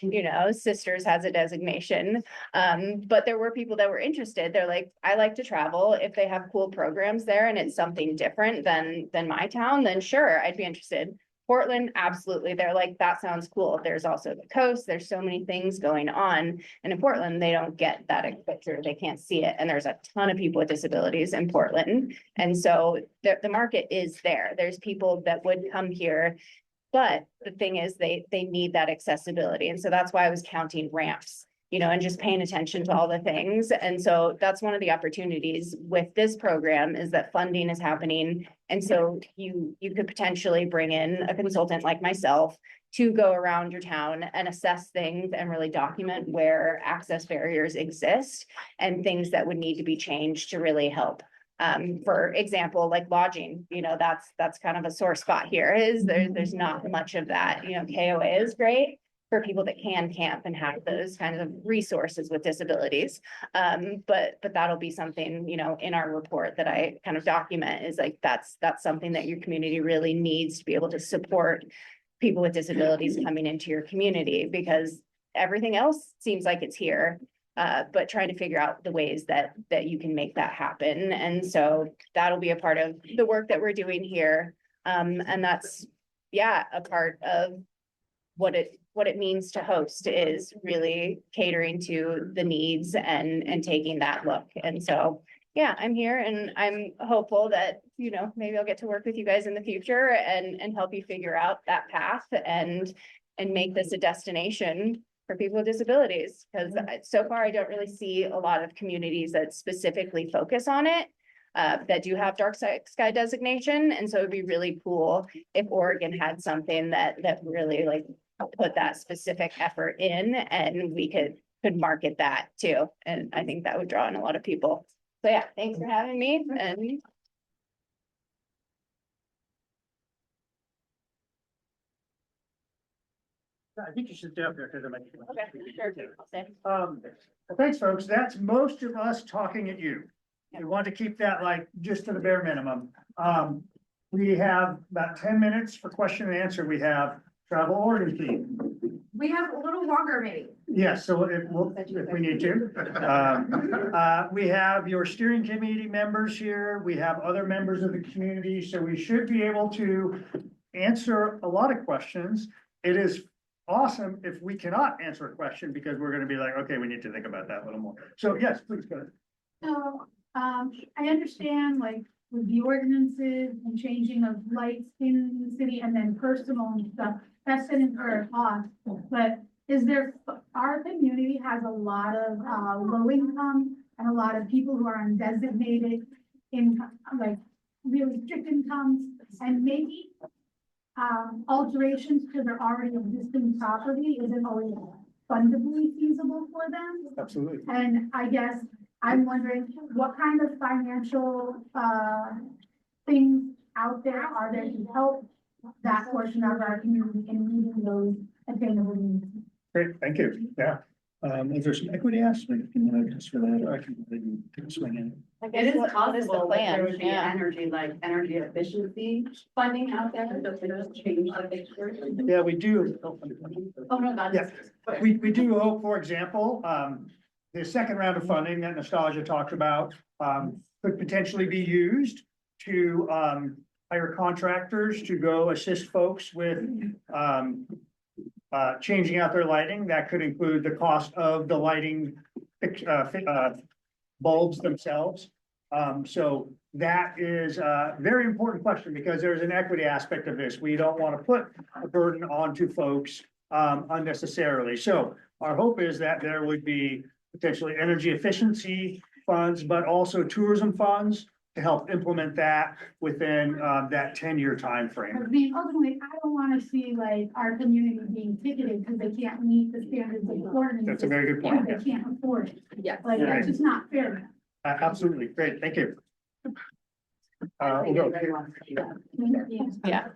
Sisters has a designation. But there were people that were interested. They're like, I like to travel. If they have cool programs there and it's something different than my town, then sure, I'd be interested. Portland, absolutely. They're like, that sounds cool. There's also the coast. There's so many things going on. And in Portland, they don't get that exposure. They can't see it. And there's a ton of people with disabilities in Portland. And so the market is there. There's people that would come here. But the thing is, they need that accessibility. And so that's why I was counting ramps, and just paying attention to all the things. And so that's one of the opportunities with this program, is that funding is happening. And so you could potentially bring in a consultant like myself to go around your town and assess things and really document where access barriers exist and things that would need to be changed to really help. For example, like lodging, that's kind of a sore spot here. There's not much of that. KOA is great for people that can camp and have those kinds of resources with disabilities. But that'll be something, in our report that I kind of document, is like, that's something that your community really needs to be able to support people with disabilities coming into your community, because everything else seems like it's here. But trying to figure out the ways that you can make that happen. And so that'll be a part of the work that we're doing here. And that's, a part of what it means to host, is really catering to the needs and taking that look. And so, I'm here and I'm hopeful that, maybe I'll get to work with you guys in the future and help you figure out that path and make this a destination for people with disabilities. Because so far I don't really see a lot of communities that specifically focus on it, that do have dark sky designation. And so it'd be really cool if Oregon had something that really like put that specific effort in, and we could market that too. And I think that would draw in a lot of people. So thanks for having me. And I think you should stay up there because I might. okay, sure. I'll stay. Well, thanks, folks. That's most of us talking at you. We want to keep that like just to the bare minimum. We have about 10 minutes for question and answer. We have travel Oregon fee. We have a little longer maybe. Yes, so if we need to. We have your steering committee members here. We have other members of the community, so we should be able to answer a lot of questions. It is awesome if we cannot answer a question, because we're gonna be like, okay, we need to think about that a little more. So yes, please go ahead. So, I understand like with the ordinances and changing of lights in the city and then personal and stuff, that's gonna incur a cost. But our community has a lot of, low income and a lot of people who are undesignated income, like really strict incomes, and maybe alterations to their already existing property isn't always fundably feasible for them. Absolutely. And I guess I'm wondering what kind of financial things out there are there to help that portion of our community in meeting those attainable needs? Great, thank you. Yeah. Is there some equity aspect just for that, or I can take a swing in? It is What is the possible that there plan? would be energy efficiency funding out there that would change the picture. Yeah, we do. Oh, no, that's. Yeah, we do hope, for example, the second round of funding that Nostalgia talked about, could potentially be used to, hire contractors to go assist folks with, changing out their lighting. That could include the cost of the lighting, bulbs themselves. So that is a very important question, because there's an equity aspect of this. We don't want to put a burden onto folks unnecessarily. So our hope is that there would be potentially energy efficiency funds, but also tourism funds to help implement that within, that 10-year timeframe. I mean, ultimately, I don't wanna see like our community being ticketed because they can't meet the standards of the ordinance. That's a very good point. Because they can't afford it. Yes. Like, that's just not fair. Absolutely, great, thank you. We'll go. Yeah.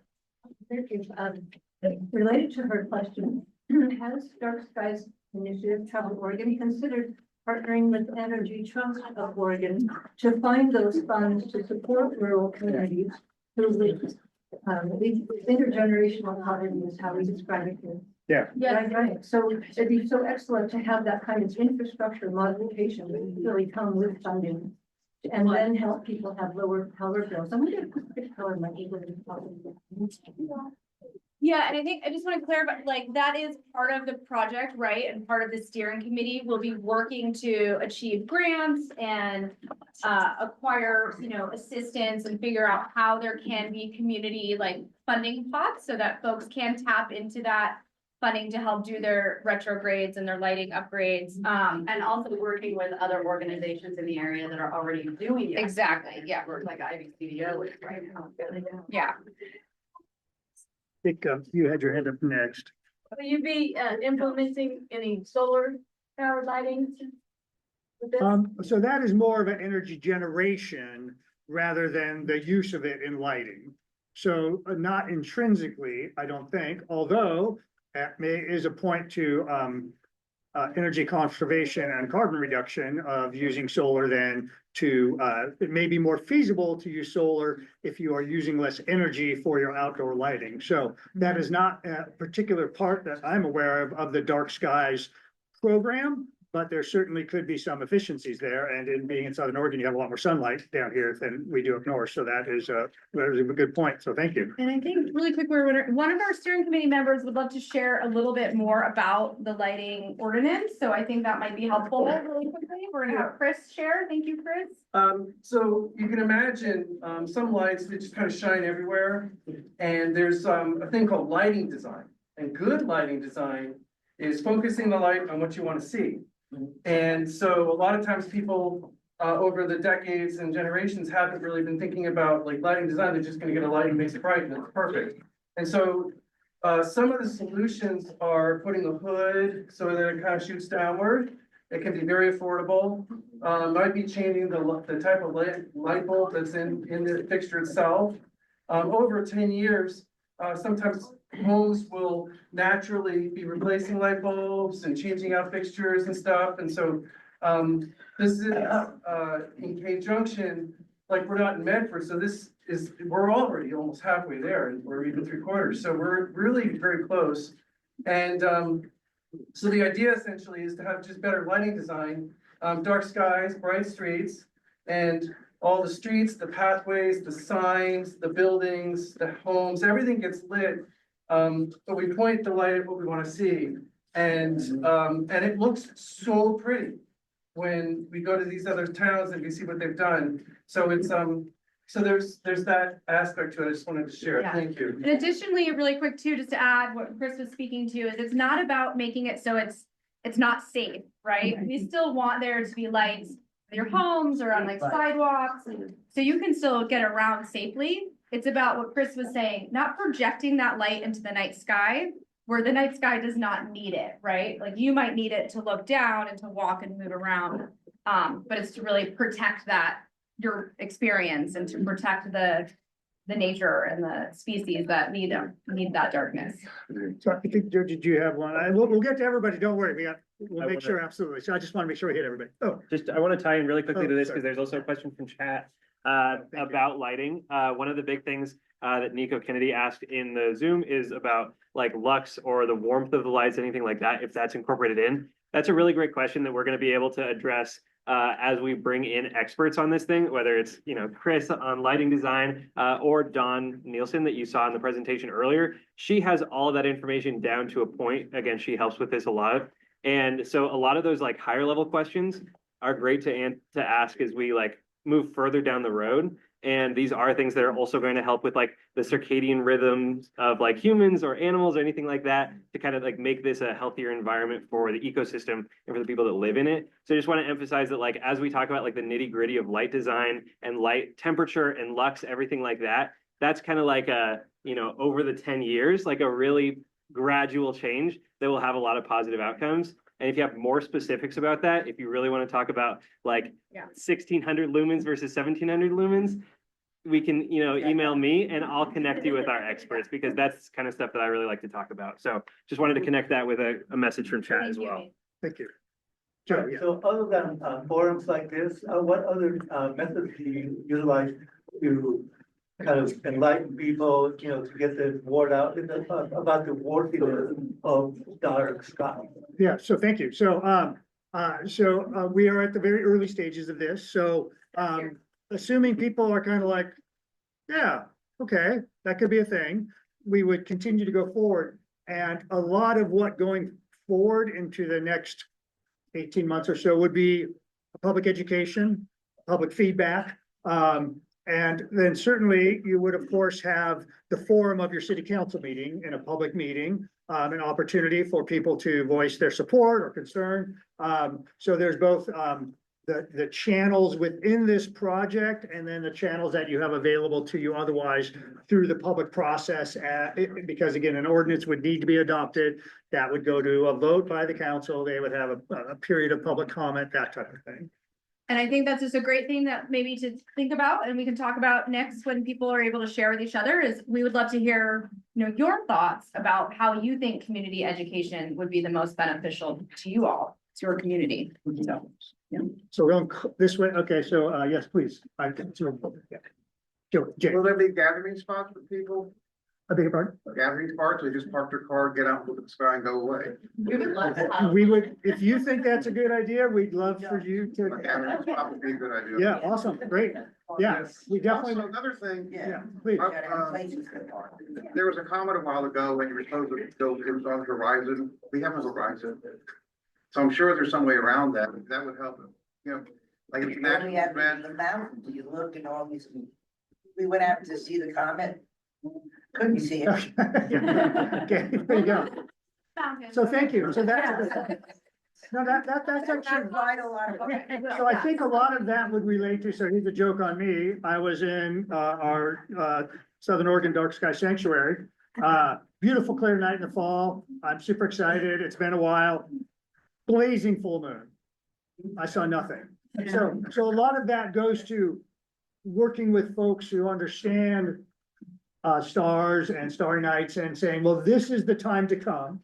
Related to her question, has Dark Skies Initiative Travel Oregon considered partnering with Energy Trust of Oregon to find those funds to support rural communities who live, intergenerational poverty is how we describe it here. Yeah. Right. So it'd be so excellent to have that kind of infrastructure modification really come with funding. And then help people have lower power bills. I'm gonna put the color might be really important. Yeah, and I think I just want to clarify, like, that is part of the project, right? And part of the steering committee will be working to achieve grants and acquire, assistance and figure out how there can be community like funding pots so that folks can tap into that funding to help do their retrogrades and their lighting upgrades. And also working with other organizations in the area that are already doing it. Exactly, yeah, Work like IBCDO is right now. yeah. I think you had your hand up next. Will you be implementing any solar powered lighting? with this? So that is more of an energy generation rather than the use of it in lighting. So not intrinsically, I don't think, although that is a point to energy conservation and carbon reduction of using solar than to, it may be more feasible to use solar if you are using less energy for your outdoor lighting. So that is not a particular part that I'm aware of the Dark Skies program, but there certainly could be some efficiencies there. And in being in Southern Oregon, you have a lot more sunlight down here than we do up north. So that is a good point. So thank you. And I think really quick, one of our steering committee members would love to share a little bit more about the lighting ordinance. So I think that might be helpful really quickly. We're gonna have Chris share. Thank you, Chris. So you can imagine, some lights that just kind of shine everywhere. And there's, a thing called lighting design, and good lighting design is focusing the light on what you want to see. And so a lot of times people, over the decades and generations haven't really been thinking about like lighting design. They're just gonna get a light that makes it bright and it's perfect. And so, some of the solutions are putting a hood so that it kind of shoots downward. It can be very affordable. Might be changing the type of light bulb that's in the fixture itself. Over 10 years, sometimes homes will naturally be replacing light bulbs and changing out fixtures and stuff. And so, this is, in Cave Junction, like we're not in Medford, so we're already almost halfway there, or even 3/4. So we're really very close. And, so the idea essentially is to have just better lighting design, dark skies, bright streets, and all the streets, the pathways, the signs, the buildings, the homes, everything gets lit. But we point the light at what we want to see. And it looks so pretty when we go to these other towns and we see what they've done. So it's, so there's that aspect to it. I just wanted to share. Yeah. Thank you. And additionally, really quick too, just to add what Chris was speaking to, is it's not about making it so it's not safe, right? We still want there to be lights in your homes or on like sidewalks, so you can still get around safely. It's about what Chris was saying, not projecting that light into the night sky where the night sky does not need it, right? Like you might need it to look down and to walk and move around. But it's to really protect your experience and to protect the nature and the species that need that darkness. So I think, Joe, did you have one? We'll get to everybody. Don't worry. We'll make sure. Absolutely. So I just want to make sure we hit everybody. Oh, Just, I want to tie in really quickly to this sorry. because there's also a question from chat about lighting. One of the big things that Nico Kennedy asked in the Zoom is about like lux or the warmth of the lights, anything like that, if that's incorporated in. That's a really great question that we're going to be able to address as we bring in experts on this thing, whether it's, Chris on lighting design or Dawn Nielsen that you saw in the presentation earlier. She has all of that information down to a point. Again, she helps with this a lot. And so a lot of those like higher level questions are great to ask as we like move further down the road. And these are things that are also going to help with like the circadian rhythms of like humans or animals or anything like that to kind of like make this a healthier environment for the ecosystem and for the people that live in it. So I just want to emphasize that like as we talk about like the nitty gritty of light design and light temperature and lux, everything like that, that's kind of like a, you know, over the 10 years, like a really gradual change that will have a lot of positive outcomes. And if you have more specifics about that, if you really want to talk about like 1600 lumens versus 1700 lumens, we can, you know, email me and I'll connect you with our experts because that's kind of stuff that I really like to talk about. So just wanted to connect that with a message from chat as well. Thank you. Joe, yeah. So other than forums like this, what other methods do you utilize to kind of enlighten people, you know, to get the word out about the worthiness of dark sky? Yeah, so thank you. So, we are at the very early stages of this. So, assuming people are kind of like, yeah, okay, that could be a thing, we would continue to go forward. And a lot of what going forward into the next 18 months or so would be public education, public feedback. And then certainly you would, of course, have the forum of your city council meeting in a public meeting, an opportunity for people to voice their support or concern. So there's both the channels within this project and then the channels that you have available to you otherwise through the public process. Because again, an ordinance would need to be adopted. That would go to a vote by the council. They would have a period of public comment, that type of thing. And I think that's just a great thing that maybe to think about and we can talk about next when people are able to share with each other is we would love to hear, you know, your thoughts about how you think community education would be the most beneficial to you all, to your community. So, yeah. So we're going this way. Okay, so yes, please. Joe, Jay, Will there be gathering spots for people? I beg your pardon? Gathering spots, they just park their car, get out, look at the sky and go away? We would, if you think that's a good idea, we'd love for you A to. gathering spot would be a good idea. Yeah, awesome, great. Yeah, we definitely, Also, another thing, yeah, please. there was a comment a while ago when you were supposed to go, it was on Horizon. We have a Horizon. So I'm sure there's some way around that. That would help, you know, like it's We national have event. the mountains, you look at all these, we went out to see the comet, couldn't see it. Okay, there you go. So thank you. So that's, no, that's actually. Quite a lot of. So I think a lot of that would relate to, so here's a joke on me. I was in our Southern Oregon Dark Sky Sanctuary. Beautiful clear night in the fall. I'm super excited. It's been a while. Blazing full moon. I saw nothing. So a lot of that goes to working with folks who understand stars and starry nights and saying, well, this is the time to come.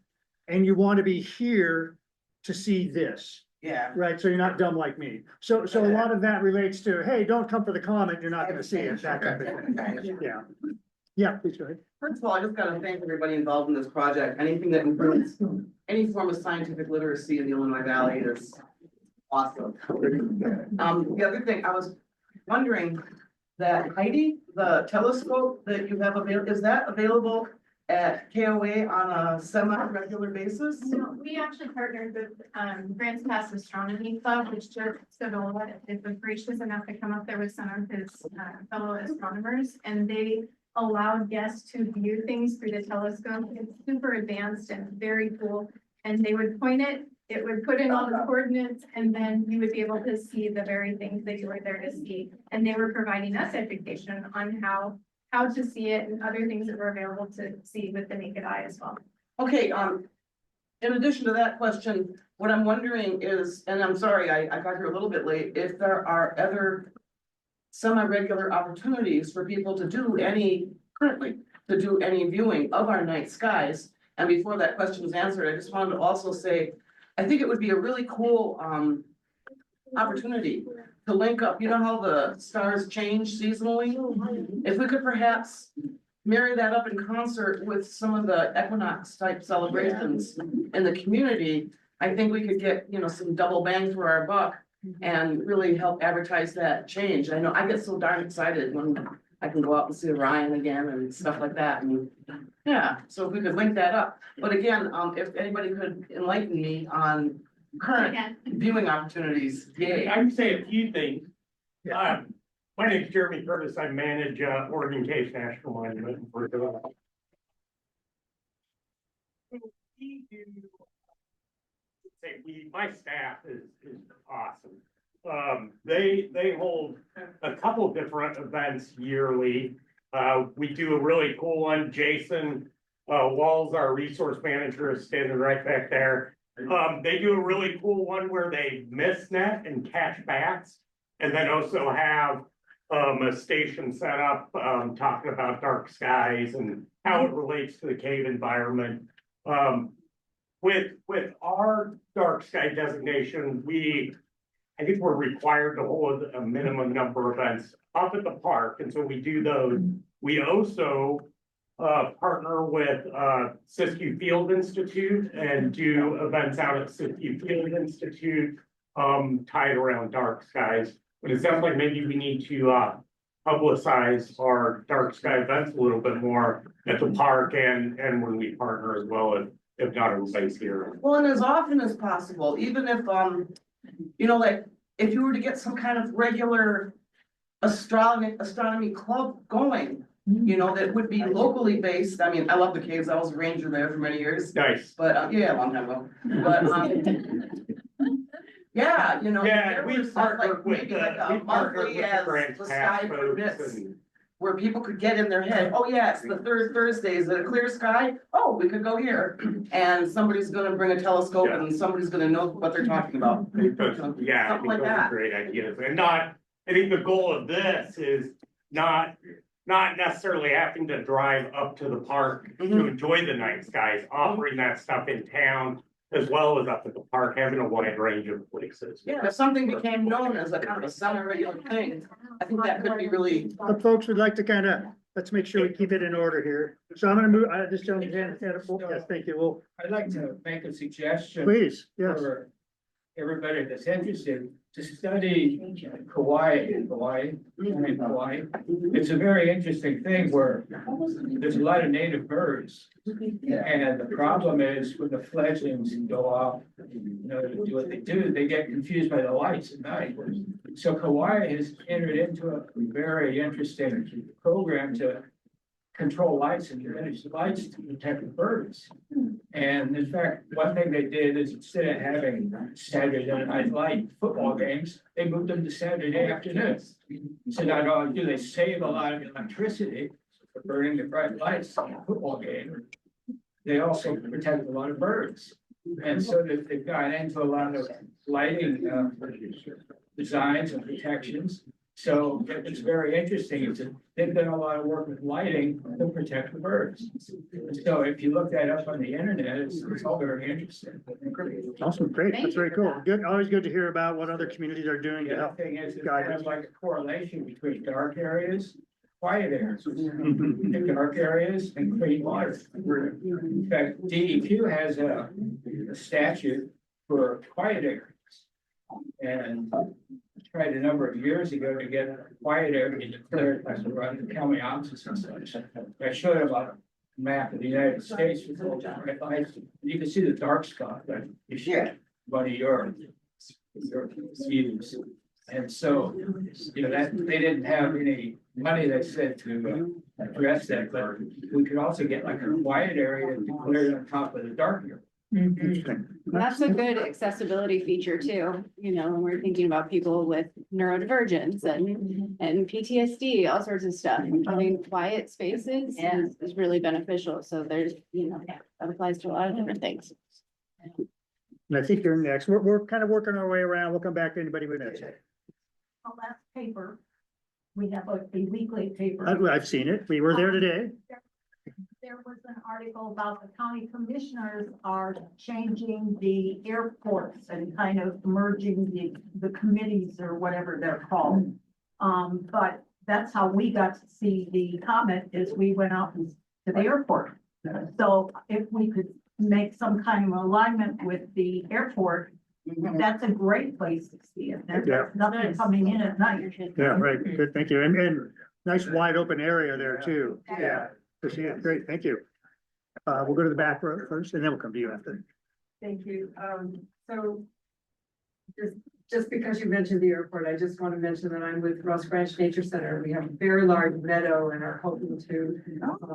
And you want to be here to see this. Yeah. Right, so you're not dumb like me. So a lot of that relates to, hey, don't come for the comet, you're not gonna see it, that type of thing. Yeah. Yeah, please go ahead. First of all, I just gotta thank everybody involved in this project. Anything that improves any form of scientific literacy in the Illinois Valley is awesome. The other thing, I was wondering that Heidi, the telescope that you have available, is that available at KOA on a semi-regular basis? So we actually partnered with Grants Pass Astronomy Club, which Jeff Sadola is gracious enough to come up there with some of his fellow astronomers, and they allowed guests to view things through the telescope. It's super advanced and very cool. And they would point it, it would put in all the coordinates, and then you would be able to see the very things that you were there to see. And they were providing us education on how to see it and other things that were available to see with the naked eye as well. Okay, in addition to that question, what I'm wondering is, and I'm sorry, I got here a little bit late, if there are other semi-regular opportunities for people to do any viewing of our night skies. And before that question was answered, I just wanted to also say, I think it would be a really cool opportunity to link up, you know how the stars change seasonally? If we could perhaps marry that up in concert with some of the equinox type celebrations in the community, I think we could get, you know, some double bang for our buck and really help advertise that change. I know I get so darn excited when I can go out and see Orion again and stuff like that. And yeah, so if we could link that up. But again, if anybody could enlighten me on current viewing opportunities, yay. I can say a few things. My name is Jeremy Curtis. I manage Oregon Cave National Monument. My staff is awesome. They hold a couple different events yearly. We do a really cool one. Jason Walls, our resource manager, is standing right back there. They do a really cool one where they mist net and catch bats, and then also have a station set up talking about dark skies and how it relates to the cave environment. With our dark sky designation, I think we're required to hold a minimum number of events up at the park, and so we do those. We also partner with Siskiyou Field Institute and do events out at Siskiyou Field Institute tied around dark skies. But it sounds like maybe we need to publicize our dark sky events a little bit more at the park and when we partner as well, if not everybody's here. Well, and as often as possible, even if, you know, like, if you were to get some kind of regular astronomy club going, you know, that would be locally based. I mean, I love the caves. I was a ranger there for many years. Nice. But, yeah, a long time ago. But, yeah, you know, Yeah, there we was stuff like partnered with maybe like a monthly as the sky permits, where people could get in their head, oh yeah, it's the third Thursday, is it a clear sky? Oh, we could go here, and somebody's gonna bring a telescope and somebody's gonna know what they're talking about. Yeah, I Something think like those that. are great ideas, and I think the goal of this is not necessarily having to drive up to the park to enjoy the night skies, offering that stuff in town as well as up at the park, having a wide range of places. Yeah, if something became known as a kind of a semi-regular thing, I think that could be really. But folks would like to let's make sure we keep it in order here. So I'm gonna move, this gentleman, yes, thank you. Well, I'd like to make a suggestion. please, yes. For everybody that's interested to study Kauai. It's a very interesting thing where there's a lot of native birds. And the problem is when the fledglings go off, you know, to do what they do, they get confused by the lights at night. So Kauai has entered into a very interesting program to control lights and diminish the lights to protect the birds. And in fact, one thing they did is instead of having Saturday night light football games, they moved them to Saturday afternoons. So not only do they save a lot of electricity for burning the bright lights in a football game, they also protect a lot of birds. And so they've gone into a lot of lighting designs and protections. So it's very interesting. They've done a lot of work with lighting to protect the birds. So if you look that up on the internet, it's all very interesting. Awesome, great, that's very cool. Good, always good to hear about what other communities are doing to The other help. thing is, it guide has us. like a correlation between dark areas, quiet areas, and dark areas and clean water. In fact, DEQ has a statute for quiet areas. And tried a number of years ago to get a quiet area declared as around the county offices and such. I showed him a map of the United States with all the lights. You can see the dark spot, but you should one of your views. And so, you know, that they didn't have any money, they said, to address that, but we could also get like a quiet area declared on top of the dark area. That's a good accessibility feature too, you know, when we're thinking about people with neurodivergence and PTSD, all sorts of stuff. Having quiet spaces is really beneficial. So there's, you know, that applies to a lot of different things. And I think you're next. We're kind of working our way around. We'll come back to anybody with that. The last paper, we have a weekly paper. I've seen it. We were there today. There was an article about the county commissioners are changing the airports and kind of merging the committees or whatever they're called. But that's how we got to see the comment is we went out to the airport. So if we could make some kind of alignment with the airport, that's a great place to see it. There's nothing coming in at night. Yeah, right. Good, thank you. And nice wide open area there too. Yeah. Yeah, great, thank you. We'll go to the back row first and then we'll come to you after. Thank you. So just just because you mentioned the airport, I just want to mention that I'm with Ross Branch Nature Center. We have a very large meadow and are hoping to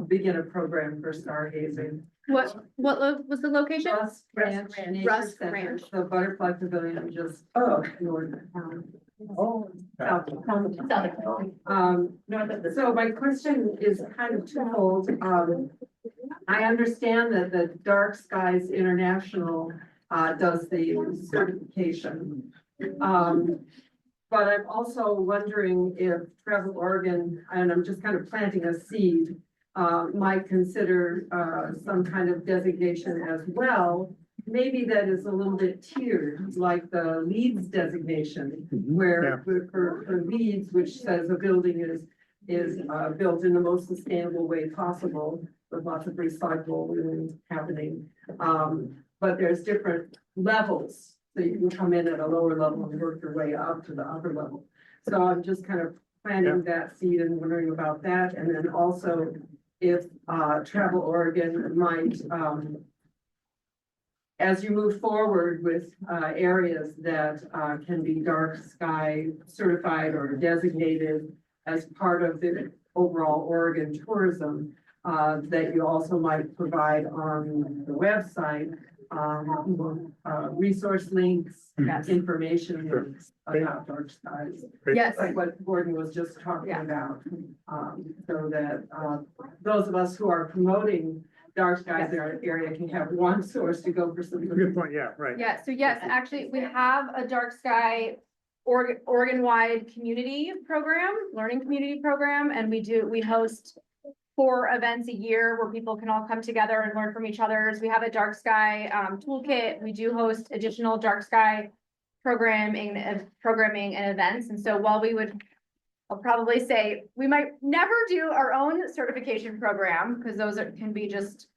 begin a program for stargazing. What was the location? Ross Branch Nature Russ Center, Ranch. the butterfly pavilion just north of town. South of town. So my question is kind of twofold. I understand that the Dark Skies International does the certification. But I'm also wondering if Travel Oregon, and I'm just kind of planting a seed, might consider some kind of designation as well. Maybe that is a little bit tiered, like the LEEDs designation, where for LEEDs, which says a building is built in the most sustainable way possible, with lots of recycling happening. But there's different levels, so you can come in at a lower level and work your way up to the upper level. So I'm just kind of planting that seed and wondering about that, and then also if Travel Oregon might, as you move forward with areas that can be dark sky certified or designated as part of the overall Oregon tourism, that you also might provide on the website resource links, information links about dark skies. Yes. Like what Gordon was just talking about. So that those of us who are promoting dark skies area can have one source to go for some. Good point, yeah, right. Yeah, so yes, actually, we have a dark sky Oregon-wide community program, learning community program, and we host 4 events a year where people can all come together and learn from each other. We have a dark sky toolkit. We do host additional dark sky programming and events. And so while I'll probably say we might never do our own certification program because those can be just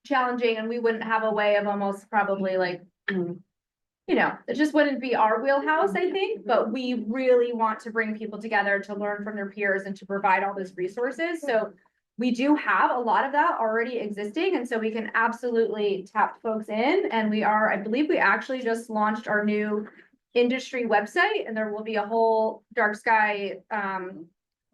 challenging, and we wouldn't have a way of almost probably like, it just wouldn't be our wheelhouse, I think, but we really want to bring people together to learn from their peers and to provide all those resources. So we do have a lot of that already existing, and so we can absolutely tap folks in. And I believe we actually just launched our new industry website, and there will be a whole dark sky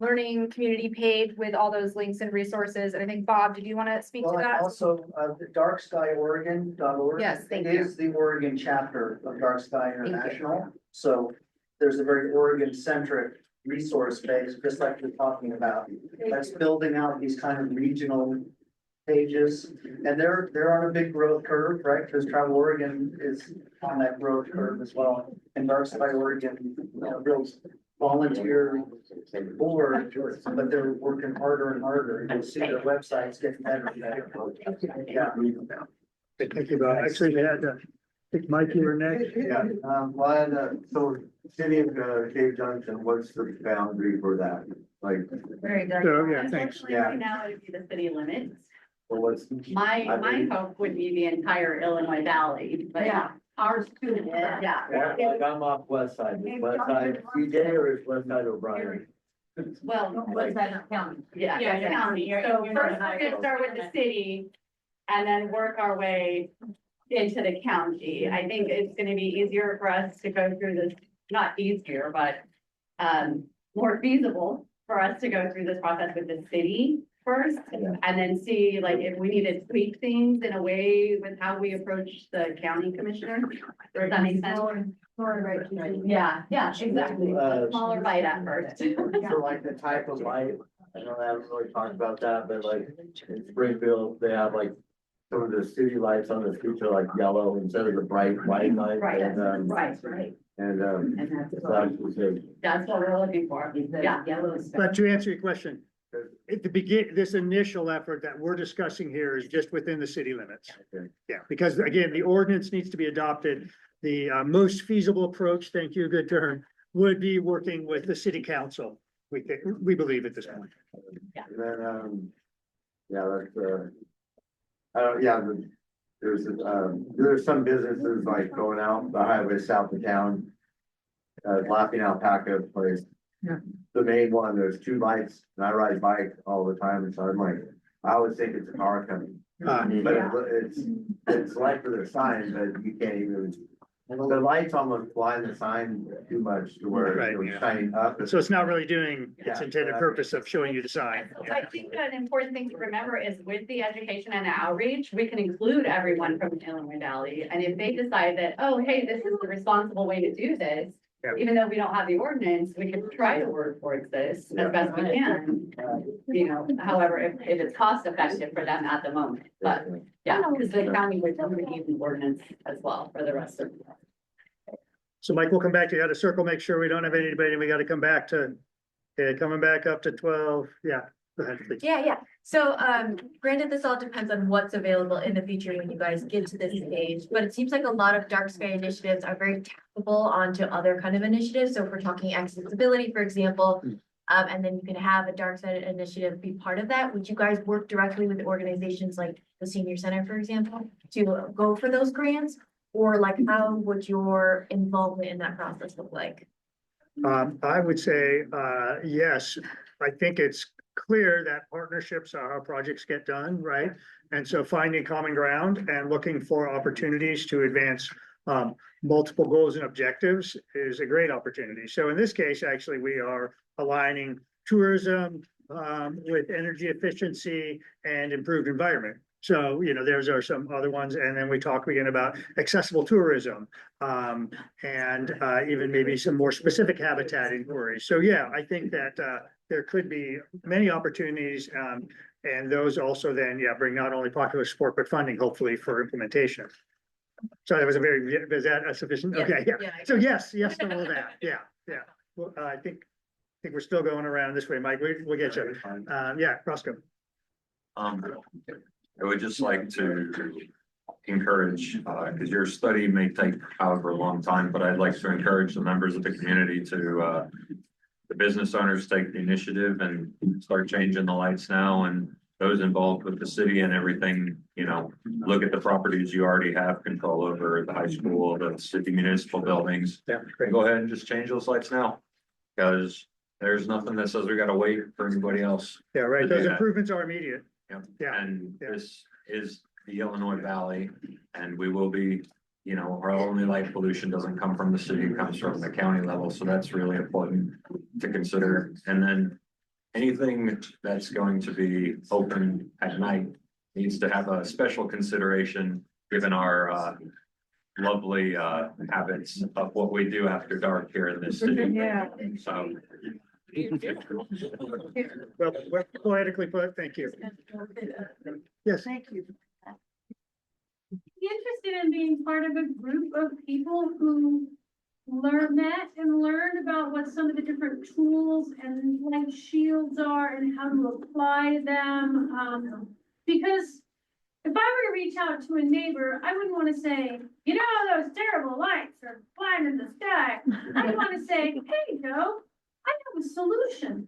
learning community page with all those links and resources. And I think, Bob, did you want to speak to that? Also, the darkskyoregon.org. Yes, thank you. Is the Oregon chapter of Dark Sky International. So there's a very Oregon-centric resource base, just like you're talking about. That's building out these kind of regional pages. And they're on a big growth curve, right? Because Travel Oregon is on that growth curve as well. And Dark Sky Oregon, builds volunteer board, but they're working harder and harder. You'll see their websites getting better and better. Yeah. Thank you, Bob. Actually, we had, I think Mike, you were next. Yeah, so City of Cave Junction, what's the boundary for that? Like, Very good. So, yeah, thanks. Unfortunately, right now it'd be the city limits. or what's? My hope would be the entire Illinois Valley, but ours too. Yeah. Like I'm off west side, west side CJ or is west side O'Brien? Well, what's that county? Yeah, Yeah. county. So first we're gonna start with the city and then work our way into the county. I think it's gonna be easier for us to go through this, not easier, but more feasible for us to go through this process with the city first, and then see like if we need to tweak things in a way with how we approach the county commissioner. Does that make sense? Yeah, exactly. Smaller bite at first. So like the type of light, I know I haven't really talked about that, but like in Springfield, they have like some of the city lights on the streets are like yellow instead of the bright white light. Right, And, right. and, That's what we're looking for. Yeah. But to answer your question, at the this initial effort that we're discussing here is just within the city limits. Okay. Yeah, because again, the ordinance needs to be adopted. The most feasible approach, thank you, good term, would be working with the city council. We believe at this point. And then, there's some businesses like going out the highway south of town. Laughing Alpaca place. Yeah. The main one, there's 2 lights, and I ride bike all the time, so I'm like, I always think it's a car coming. But it's light for their sign, but you can't even, The lights almost blind the sign too much to where Right, it was yeah. shining up. So it's not really doing its Yeah, intended purpose of showing you the sign. I think an important thing to remember is with the education and outreach, we can include everyone from the Illinois Valley. And if they decide that, oh, hey, this is the responsible way to do this, Yeah. even though we don't have the ordinance, we can try to work towards this as best we can. You know, however, if it's cost effective for them at the moment, but yeah, because the county would need an ordinance as well for the rest of. So Mike, we'll come back to you. Got to circle, make sure we don't have anybody, and we got to come back to, okay, coming back up to 12. Yeah, go ahead, please. Yeah. So, granted, this all depends on what's available in the future when you guys get to this stage, but it seems like a lot of dark sky initiatives are very tappable onto other kind of initiatives. So if we're talking accessibility, for example, and then you can have a dark side initiative be part of that. Would you guys work directly with organizations like the Senior Center, for example, to go for those grants? Or like, how would your involvement in that process look like? I would say, yes, I think it's clear that partnerships are how projects get done, right? And so finding common ground and looking for opportunities to advance multiple goals and objectives is a great opportunity. So in this case, actually, we are aligning tourism with energy efficiency and improved environment. So, you know, those are some other ones. And then we talk again about accessible tourism and even maybe some more specific habitat inquiries. So, yeah, I think that there could be many opportunities and those also then, yeah, bring not only popular support, but funding hopefully for implementation. So that was is that sufficient? Yeah, Okay, yeah. yeah. So yes to all that. Yeah. Well, I think we're still going around this way, Mike. We'll get you. Yeah, Roscoe. I would just like to encourage, because your study may take however long time, but I'd like to encourage the members of the community to, the business owners take the initiative and start changing the lights now, and those involved with the city and everything, you know, look at the properties you already have control over, the high school, the city municipal buildings. Yeah, great. Go ahead and just change those lights now, because there's nothing that says we gotta wait for anybody else. Yeah, right. to do Those that. improvements are immediate. Yep. Yeah. And Yeah. this is the Illinois Valley, and we will be, you know, our only light pollution doesn't come from the city, it comes from the county level, so that's really important to consider. And then anything that's going to be open at night needs to have a special consideration, given our lovely habits of what we do after dark here in this city. Yeah. So. Well, poetically put, thank you. Yes. Thank you. Be interested in being part of a group of people who met and learn about what some of the different tools and light shields are and how to apply them. Because if I were to reach out to a neighbor, I wouldn't want to say, you know, those terrible lights are flying in the sky. I'd want to say, hey, Joe, I have a solution.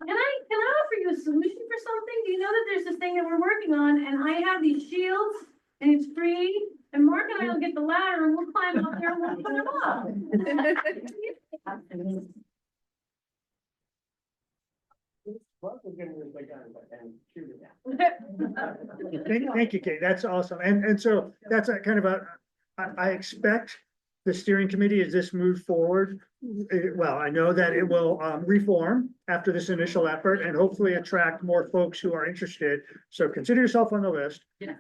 Can I offer you a solution for something? Do you know that there's this thing that we're working on and I have these shields and it's free and Mark and I will get the ladder and we'll climb up there and we'll put them up. Thank you, Kate. That's awesome. And so that's a kind of I expect the steering committee, as this moves forward, well, I know that it will reform after this initial effort and hopefully attract more folks who are interested. So consider yourself on the list. Yeah,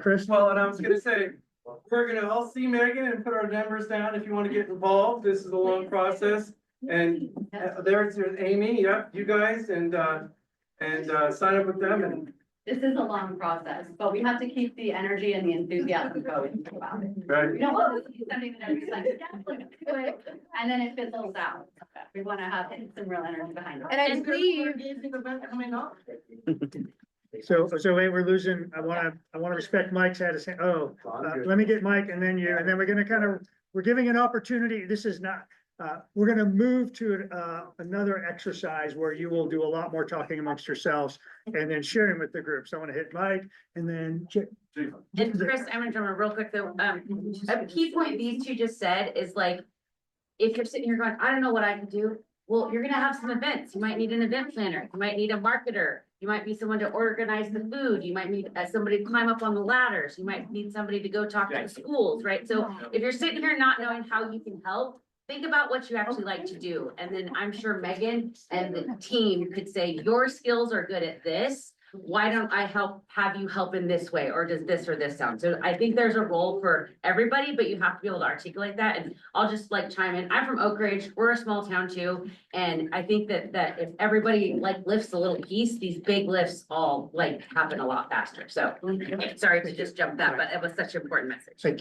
Chris? Well, and I was gonna say, we're gonna all see Megan and put our numbers down if you wanna get involved. This is a long process. And there's Amy, yep, you guys, and sign up with them and. This is a long process, but we have to keep the energy and the enthusiasm going about it. Right. You know what, this is something that everybody's like, yeah, let's do it, and then it fizzles out. We wanna have some real energy behind it. And I believe, So wait, we're losing, I wanna respect Mike's had to say, let me get Mike and then you, and then we're gonna we're giving an opportunity. This is not, we're gonna move to another exercise where you will do a lot more talking amongst yourselves and then sharing with the group. So I wanna hit Mike and then. And Chris, I'm gonna jump in real quick though. A key point these two just said is like, if you're sitting here going, I don't know what I can do. Well, you're gonna have some events. You might need an event planner. You might need a marketer. You might need someone to organize the food. You might need somebody to climb up on the ladders. You might need somebody to go talk to the schools, right? So if you're sitting here not knowing how you can help, think about what you actually like to do. And then I'm sure Megan and the team could say, your skills are good at this. Why don't I have you help in this way? Or does this or this sound? So I think there's a role for everybody, but you have to be able to articulate that. And I'll just like chime in. I'm from Oak Ridge. We're a small town too. And I think that if everybody like lifts a little piece, these big lifts all like happen a lot faster. So sorry to just jump that, but it was such an important message. Thank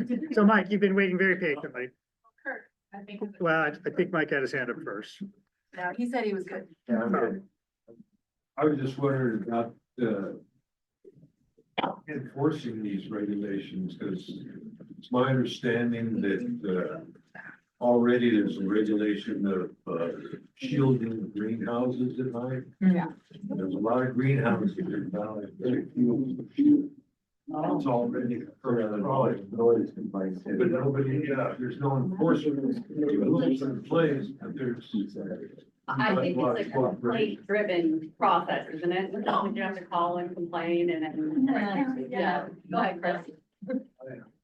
you. So Mike, you've been waiting very patiently. I think. Well, I think Mike had his hand up first. Yeah, he said he was good. Yeah, I'm good. I was just wondering about enforcing these regulations, because it's my understanding that already there's a regulation of shielding greenhouses at night. Yeah. There's a lot of greenhouses in Valley, very few. It's already noise complaints. But nobody, there's no enforcement rules in place, but there's. I think it's like a complaint-driven process, isn't it? You have to call and complain and then, yeah, go ahead, Chris.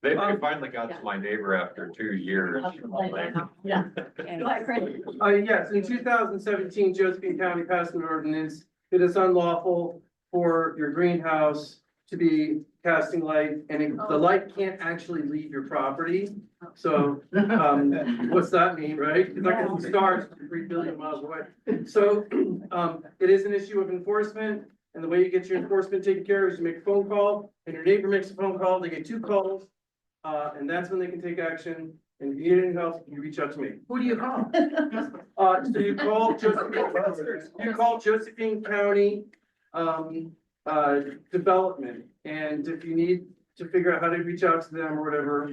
They finally got to my neighbor after 2 years. Yeah. Go ahead, Chris. Yes, in 2017, Josephine County passed an ordinance. It is unlawful for your greenhouse to be casting light, and the light can't actually leave your property. So, what's that mean, right? It's like a star 3 billion miles away. So, it is an issue of enforcement, and the way you get your enforcement taken care of is you make a phone call, and your neighbor makes a phone call, they get 2 calls, and that's when they can take action. And if you need any help, you reach out to me. Who do you call? So you call Josephine County, development, and if you need to figure out how to reach out to them or whatever, I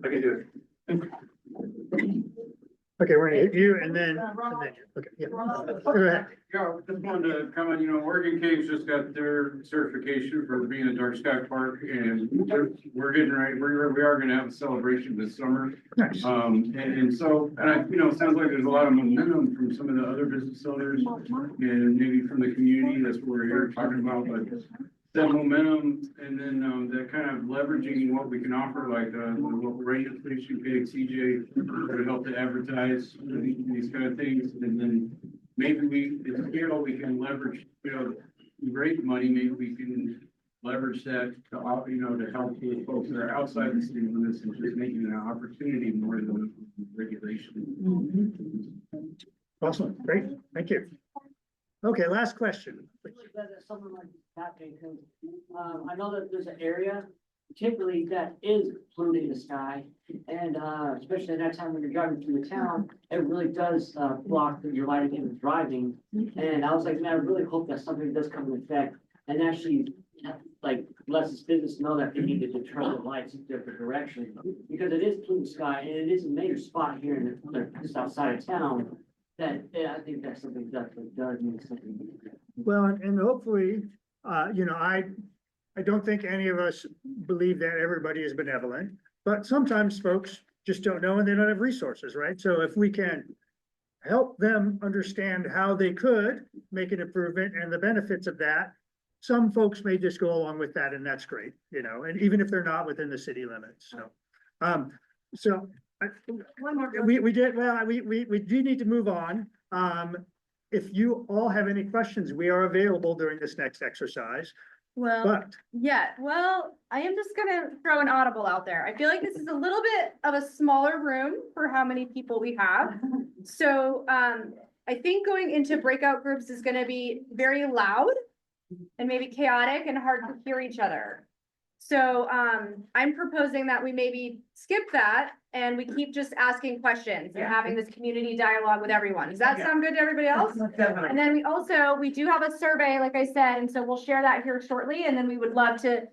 can do it. Okay, we're gonna hit you and then, okay, yeah. Go ahead. Yeah, just wanted to comment, Oregon Caves just got their certification for being a dark sky park, and we're getting ready, we are gonna have a celebration this summer. Nice. And so, it sounds like there's a lot of momentum from some of the other business owners and maybe from the community, that's what we're here talking about, but that momentum and then, that kind of leveraging what we can offer, like, the local radio station, KXCJ, to help to advertise these kind of things, and then maybe we can leverage, great money, maybe we can leverage that to, to help with folks that are outside the city limits and just making an opportunity more than regulation. Awesome, great, thank you. Okay, last question. Something like happening, because I know that there's an area particularly that is polluting the sky, and especially at that time when you're driving through the town, it really does block your lighting in driving. And I was like, man, I really hope that something does come into effect and actually like lets this business know that they need to turn the lights in a different direction, because it is polluting the sky and it is a major spot here in the just outside of town. That I think that's something that does need something. Well, and hopefully, I don't think any of us believe that everybody is benevolent, but sometimes folks just don't know and they don't have resources, right? So if we can help them understand how they could make an improvement and the benefits of that, some folks may just go along with that, and that's great, and even if they're not within the city limits, so. We do need to move on. If you all have any questions, we are available during this next exercise. Well, But yeah, well, I am just gonna throw an audible out there. I feel like this is a little bit of a smaller room for how many people we have. So, I think going into breakout groups is gonna be very loud and maybe chaotic and hard to hear each other. So, I'm proposing that we maybe skip that and we keep just asking questions and having this community dialogue with everyone. Does that sound good to everybody else? And then we do have a survey, like I said, and so we'll share that here shortly. And then we would love to,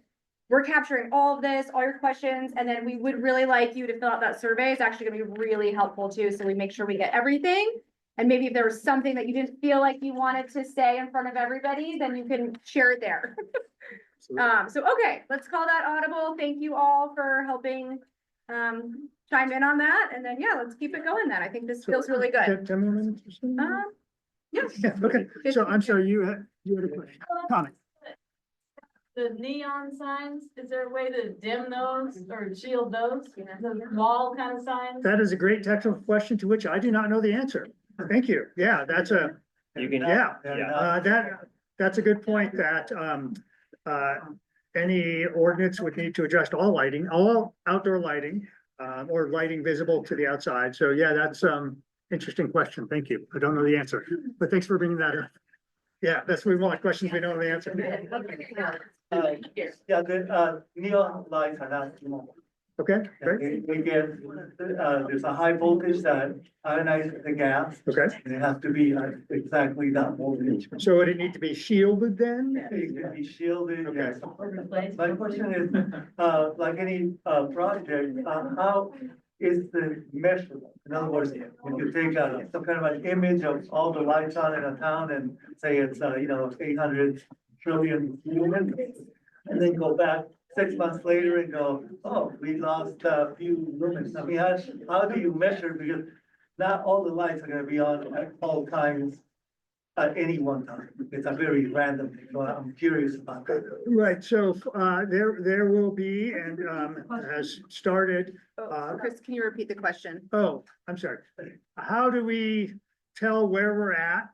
we're capturing all of this, all your questions, and then we would really like you to fill out that survey. It's actually gonna be really helpful too. So we make sure we get everything. And maybe if there was something that you didn't feel like you wanted to say in front of everybody, then you can share it there. So, okay, let's call that audible. Thank you all for helping, chime in on that. And then, yeah, let's keep it going then. I think this feels really good. 10 more minutes or something? Yes. Yeah, okay, so I'm sorry, you had a question, comment. The neon signs, is there a way to dim those or shield those, the wall kind of signs? That is a great technical question to which I do not know the answer. Thank you. Yeah, that's a, You can, yeah, yeah. that's a good point that, any ordinance would need to address all lighting, all outdoor lighting, or lighting visible to the outside. So yeah, that's, interesting question. Thank you. I don't know the answer, but thanks for bringing that up. Yeah, that's what we want, questions we know the answer. Yeah, the neon lights are not, Okay, great. we get, there's a high voltage that ionizes the gas. Okay, And it has to be exactly that voltage. so would it need to be shielded then? It can be shielded, Okay. yes. My question is, like any, project, how is the measurable? In other words, if you take, some kind of an image of all the lights on in a town and say it's, 800 trillion lumens, and then go back 6 months later and go, oh, we lost a few lumens. I mean, how do you measure? Because not all the lights are gonna be on at all times at any one time. It's a very random thing, so I'm curious about that. Right, so, there will be, and, has started, Chris, can you repeat the question? oh, I'm sorry. How do we tell where we're at,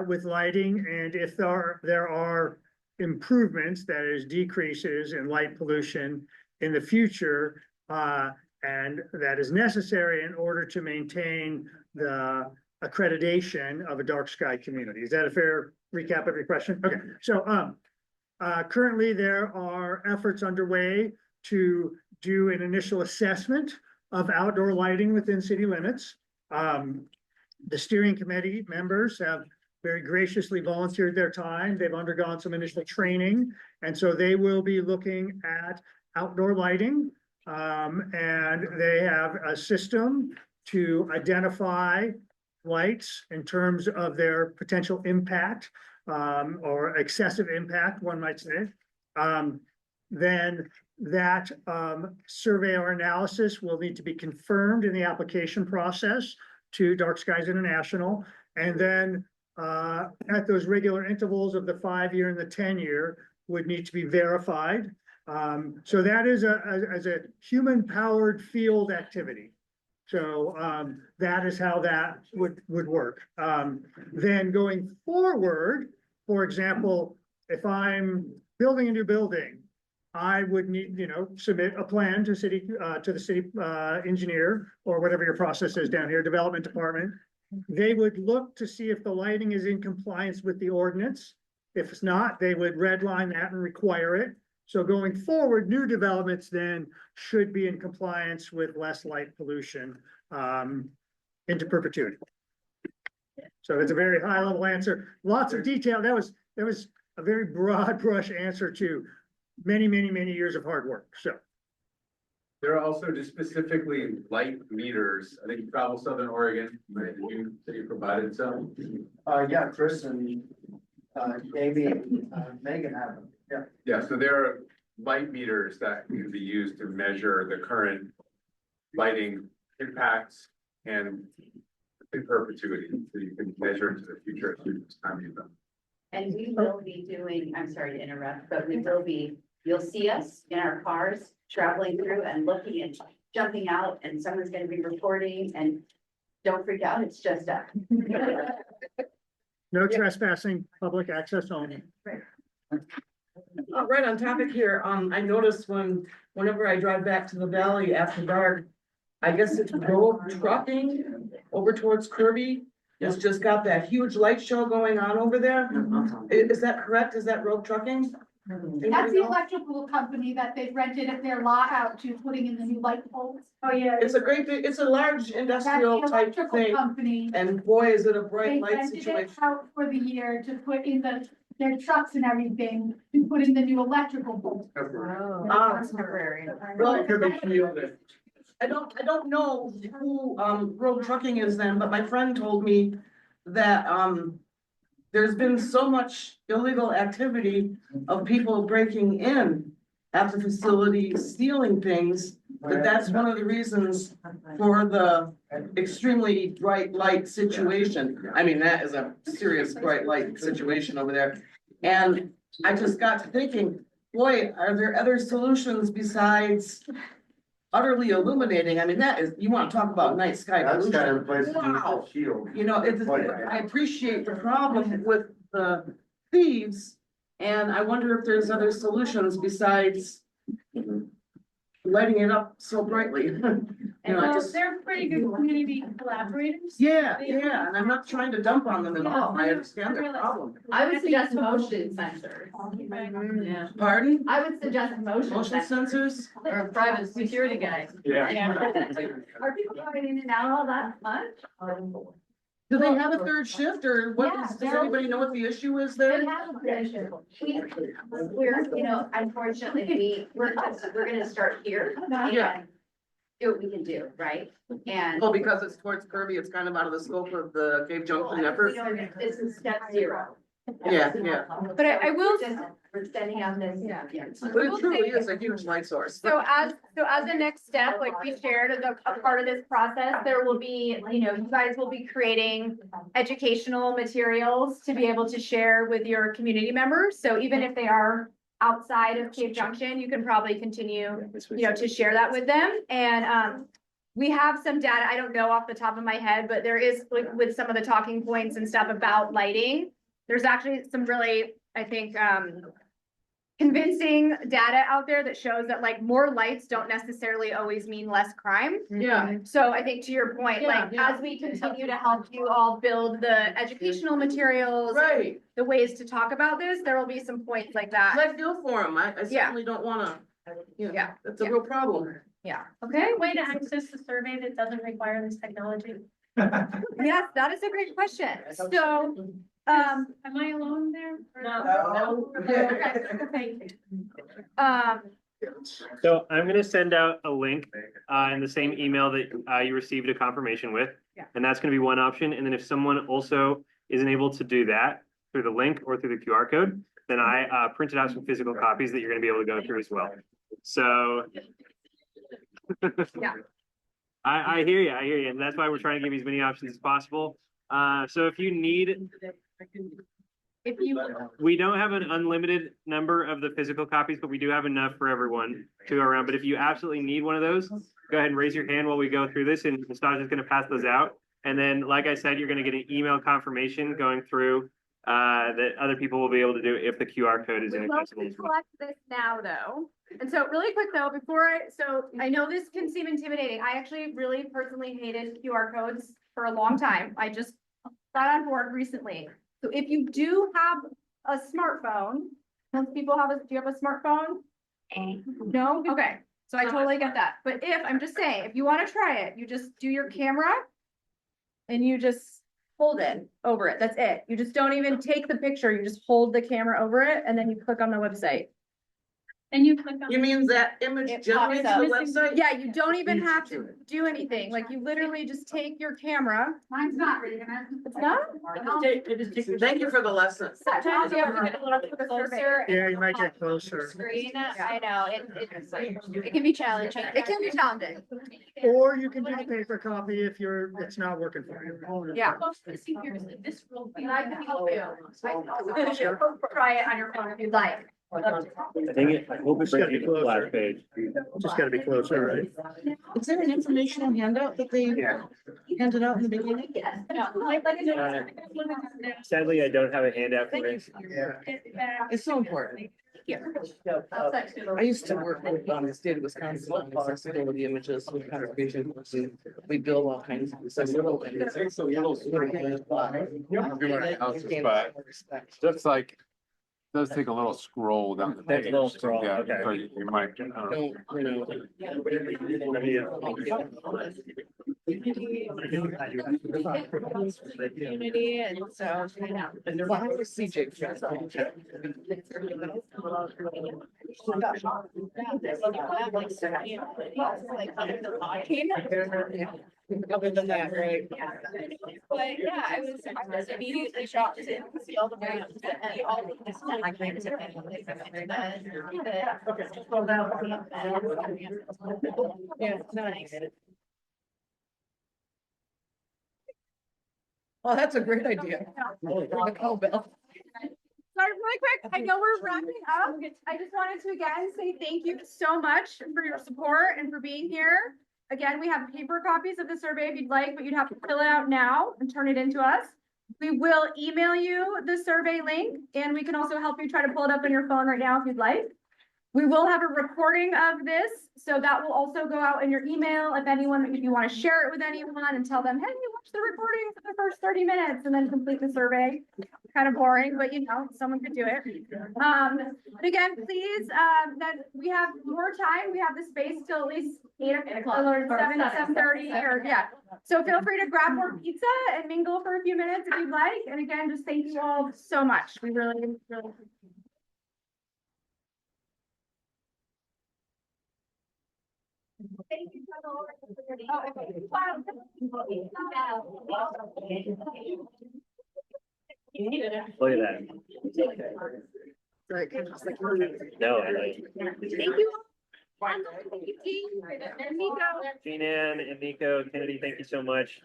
with lighting, and if there are improvements, that is decreases in light pollution in the future, and that is necessary in order to maintain the accreditation of a dark sky community? Is that a fair recap of your question? Okay, so, currently there are efforts underway to do an initial assessment of outdoor lighting within city limits. The steering committee members have very graciously volunteered their time. They've undergone some initial training, and so they will be looking at outdoor lighting. And they have a system to identify lights in terms of their potential impact, or excessive impact, one might say. Then that survey or analysis will need to be confirmed in the application process to Dark Skies International. And then at those regular intervals of the 5-year and the 10-year would need to be verified. So that is as a human-powered field activity. So that is how that would work. Then going forward, for example, if I'm building a new building, I would need, submit a plan to the city engineer, or whatever your process is down here, development department. They would look to see if the lighting is in compliance with the ordinance. If it's not, they would redline that and require it. So going forward, new developments then should be in compliance with less light pollution into perpetuity. So it's a very high level answer, lots of detail. That was a very broad brush answer to many years of hard work. So there are also just specifically light meters. I think you travel Southern Oregon, right? You said you provided some. Yeah, Chris and, Amy, Megan have them, yeah. Yeah, so there are light meters that can be used to measure the current lighting impacts and in perpetuity, so you can measure into the future as time you them. And we will be doing, I'm sorry to interrupt, but we will be, you'll see us in our cars traveling through and looking and jumping out, and someone's gonna be recording, and don't freak out, it's just us. no trespassing, public access only. Right on topic here, I noticed whenever I drive back to the valley after dark, I guess it's road trucking over towards Kirby. It's just got that huge light show going on over there. Is that correct? Is that road trucking? That's the electrical company that they've rented their lot out to, putting in the new light poles. Oh, yeah. It's a large industrial type thing. Company. And boy, is it a bright They light rented it situation. out for the year to put in their trucks and everything, to put in the new electrical poles. That's temporary. Well, it could be shielded. I don't know who, road trucking is then, but my friend told me that, there's been so much illegal activity of people breaking in at the facility, stealing things, that that's one of the reasons for the extremely bright light situation. I mean, that is a serious bright light situation over there. And I just got to thinking, boy, are there other solutions besides utterly illuminating? I mean, that is, you want to talk about night sky That's kind of pollution. place to use Wow. the shield. You know, I appreciate the problem with the thieves. And I wonder if there's other solutions besides lighting it up so brightly. You know, I just, They're pretty good community collaborators. yeah, and I'm not trying to dump on them at all. I understand their problem. I would suggest motion sensors. Yeah. Pardon? I would suggest motion Motion sensors. sensors? Or a private security guy. Yeah. Are people going in and out all that much? Do they have a third shift or what Yeah, is, does anybody know what the issue is there? They have a position. We're, you know, unfortunately, we're gonna start here. Yeah. And do what we can do, right? And. Oh, because it's towards Kirby, it's kind of out of the scope of the Cave Junction effort? We don't, this is step 0. Yeah. But I will, We're sending out this. Yeah. But it truly is a huge light source. so as the next step, like we shared as a part of this process, there will be, you know, you guys will be creating educational materials to be able to share with your community members. So even if they are outside of Cave Junction, you can probably continue, you know, to share that with them. And, we have some data, I don't know off the top of my head, but there is like with some of the talking points and stuff about lighting. There's actually some really, I think, convincing data out there that shows that like more lights don't necessarily always mean less crime. Yeah. So I think to your point, like as we continue to help you all build the educational materials, Right. the ways to talk about this, there will be some points like that. I feel for them. I certainly don't wanna, you know, Yeah. that's a real problem. Yeah. Okay, way to access the survey that doesn't require this technology. Yes, that is a great question. So, Am I alone there? No. Okay. So I'm gonna send out a link in the same email that you received a confirmation with. Yeah. And that's gonna be one option. And then if someone also isn't able to do that through the link or through the QR code, then I printed out some physical copies that you're gonna be able to go through as well. So. Yeah. I hear you, and that's why we're trying to give you as many options as possible. So if you need, we don't have an unlimited number of the physical copies, but we do have enough for everyone to go around. But if you absolutely need one of those, go ahead and raise your hand while we go through this, and Nastaj is gonna pass those out. And then, like I said, you're gonna get an email confirmation going through that other people will be able to do if the QR code is We'd love inaccessible. to collect this now, though. And so really quick though, so I know this can seem intimidating. I actually really personally hated QR codes for a long time. I just got on board recently. So if you do have a smartphone, most people do you have a smartphone? No? Okay. So I totally get that. But I'm just saying, if you want to try it, you just do your camera and you just hold it over it. That's it. You just don't even take the picture. You just hold the camera over it and then you click on the website. And you click on. You mean that image It generates pops the up. website? Yeah, you don't even have to do anything. Like you literally just take your camera. Mine's not reading it. It's not? Thank you for the lesson. Sometimes you have to get a little closer. Yeah, you might get closer. Screen, I know, it can be challenging. It can be challenging. Or you can do the paper copy if it's not working for you. Yeah. This will be. And I can help you. I can also help you. Try it on your phone if you'd like. I hope it brings you to the last page. Just gotta be closer, right? Is there an informational handout that they handed out in the beginning? Sadly, I don't have a handout for this. It's so important. I used to work with the state of Wisconsin on accessibility images with conservation. We build all kinds of accessible. Just like, does take a little scroll down the page. Takes a little scroll, Yeah, okay. so you might. Don't, you know. Community, and so. Well, I was CJ. Other than that, right? But yeah, I was immediately shocked to see all the brands and all of this. Yeah, nice. Well, that's a great idea. The cowbell. Sorry, really quick, I know we're wrapping up. I just wanted to again say thank you so much for your support and for being here. Again, we have paper copies of the survey if you'd like, but you'd have to fill it out now and turn it into us. We will email you the survey link, and we can also help you try to pull it up on your phone right now if you'd like. We will have a recording of this, so that will also go out in your email if you want to share it with anyone and tell them, hey, you watch the recording for the first 30 minutes and then complete the survey. Kind of boring, but someone could do it. But again, please, that we have more time. We have the space till at least 8 o'clock or 7:30 or yeah. So feel free to grab more pizza and mingle for a few minutes if you'd like. And again, just thank you all so much. We really, really appreciate it. Thank you. Look at that. No, I like. Thank you. Thank you, Jean and Nico. Jean Ann and Nico, Kennedy, thank you so much.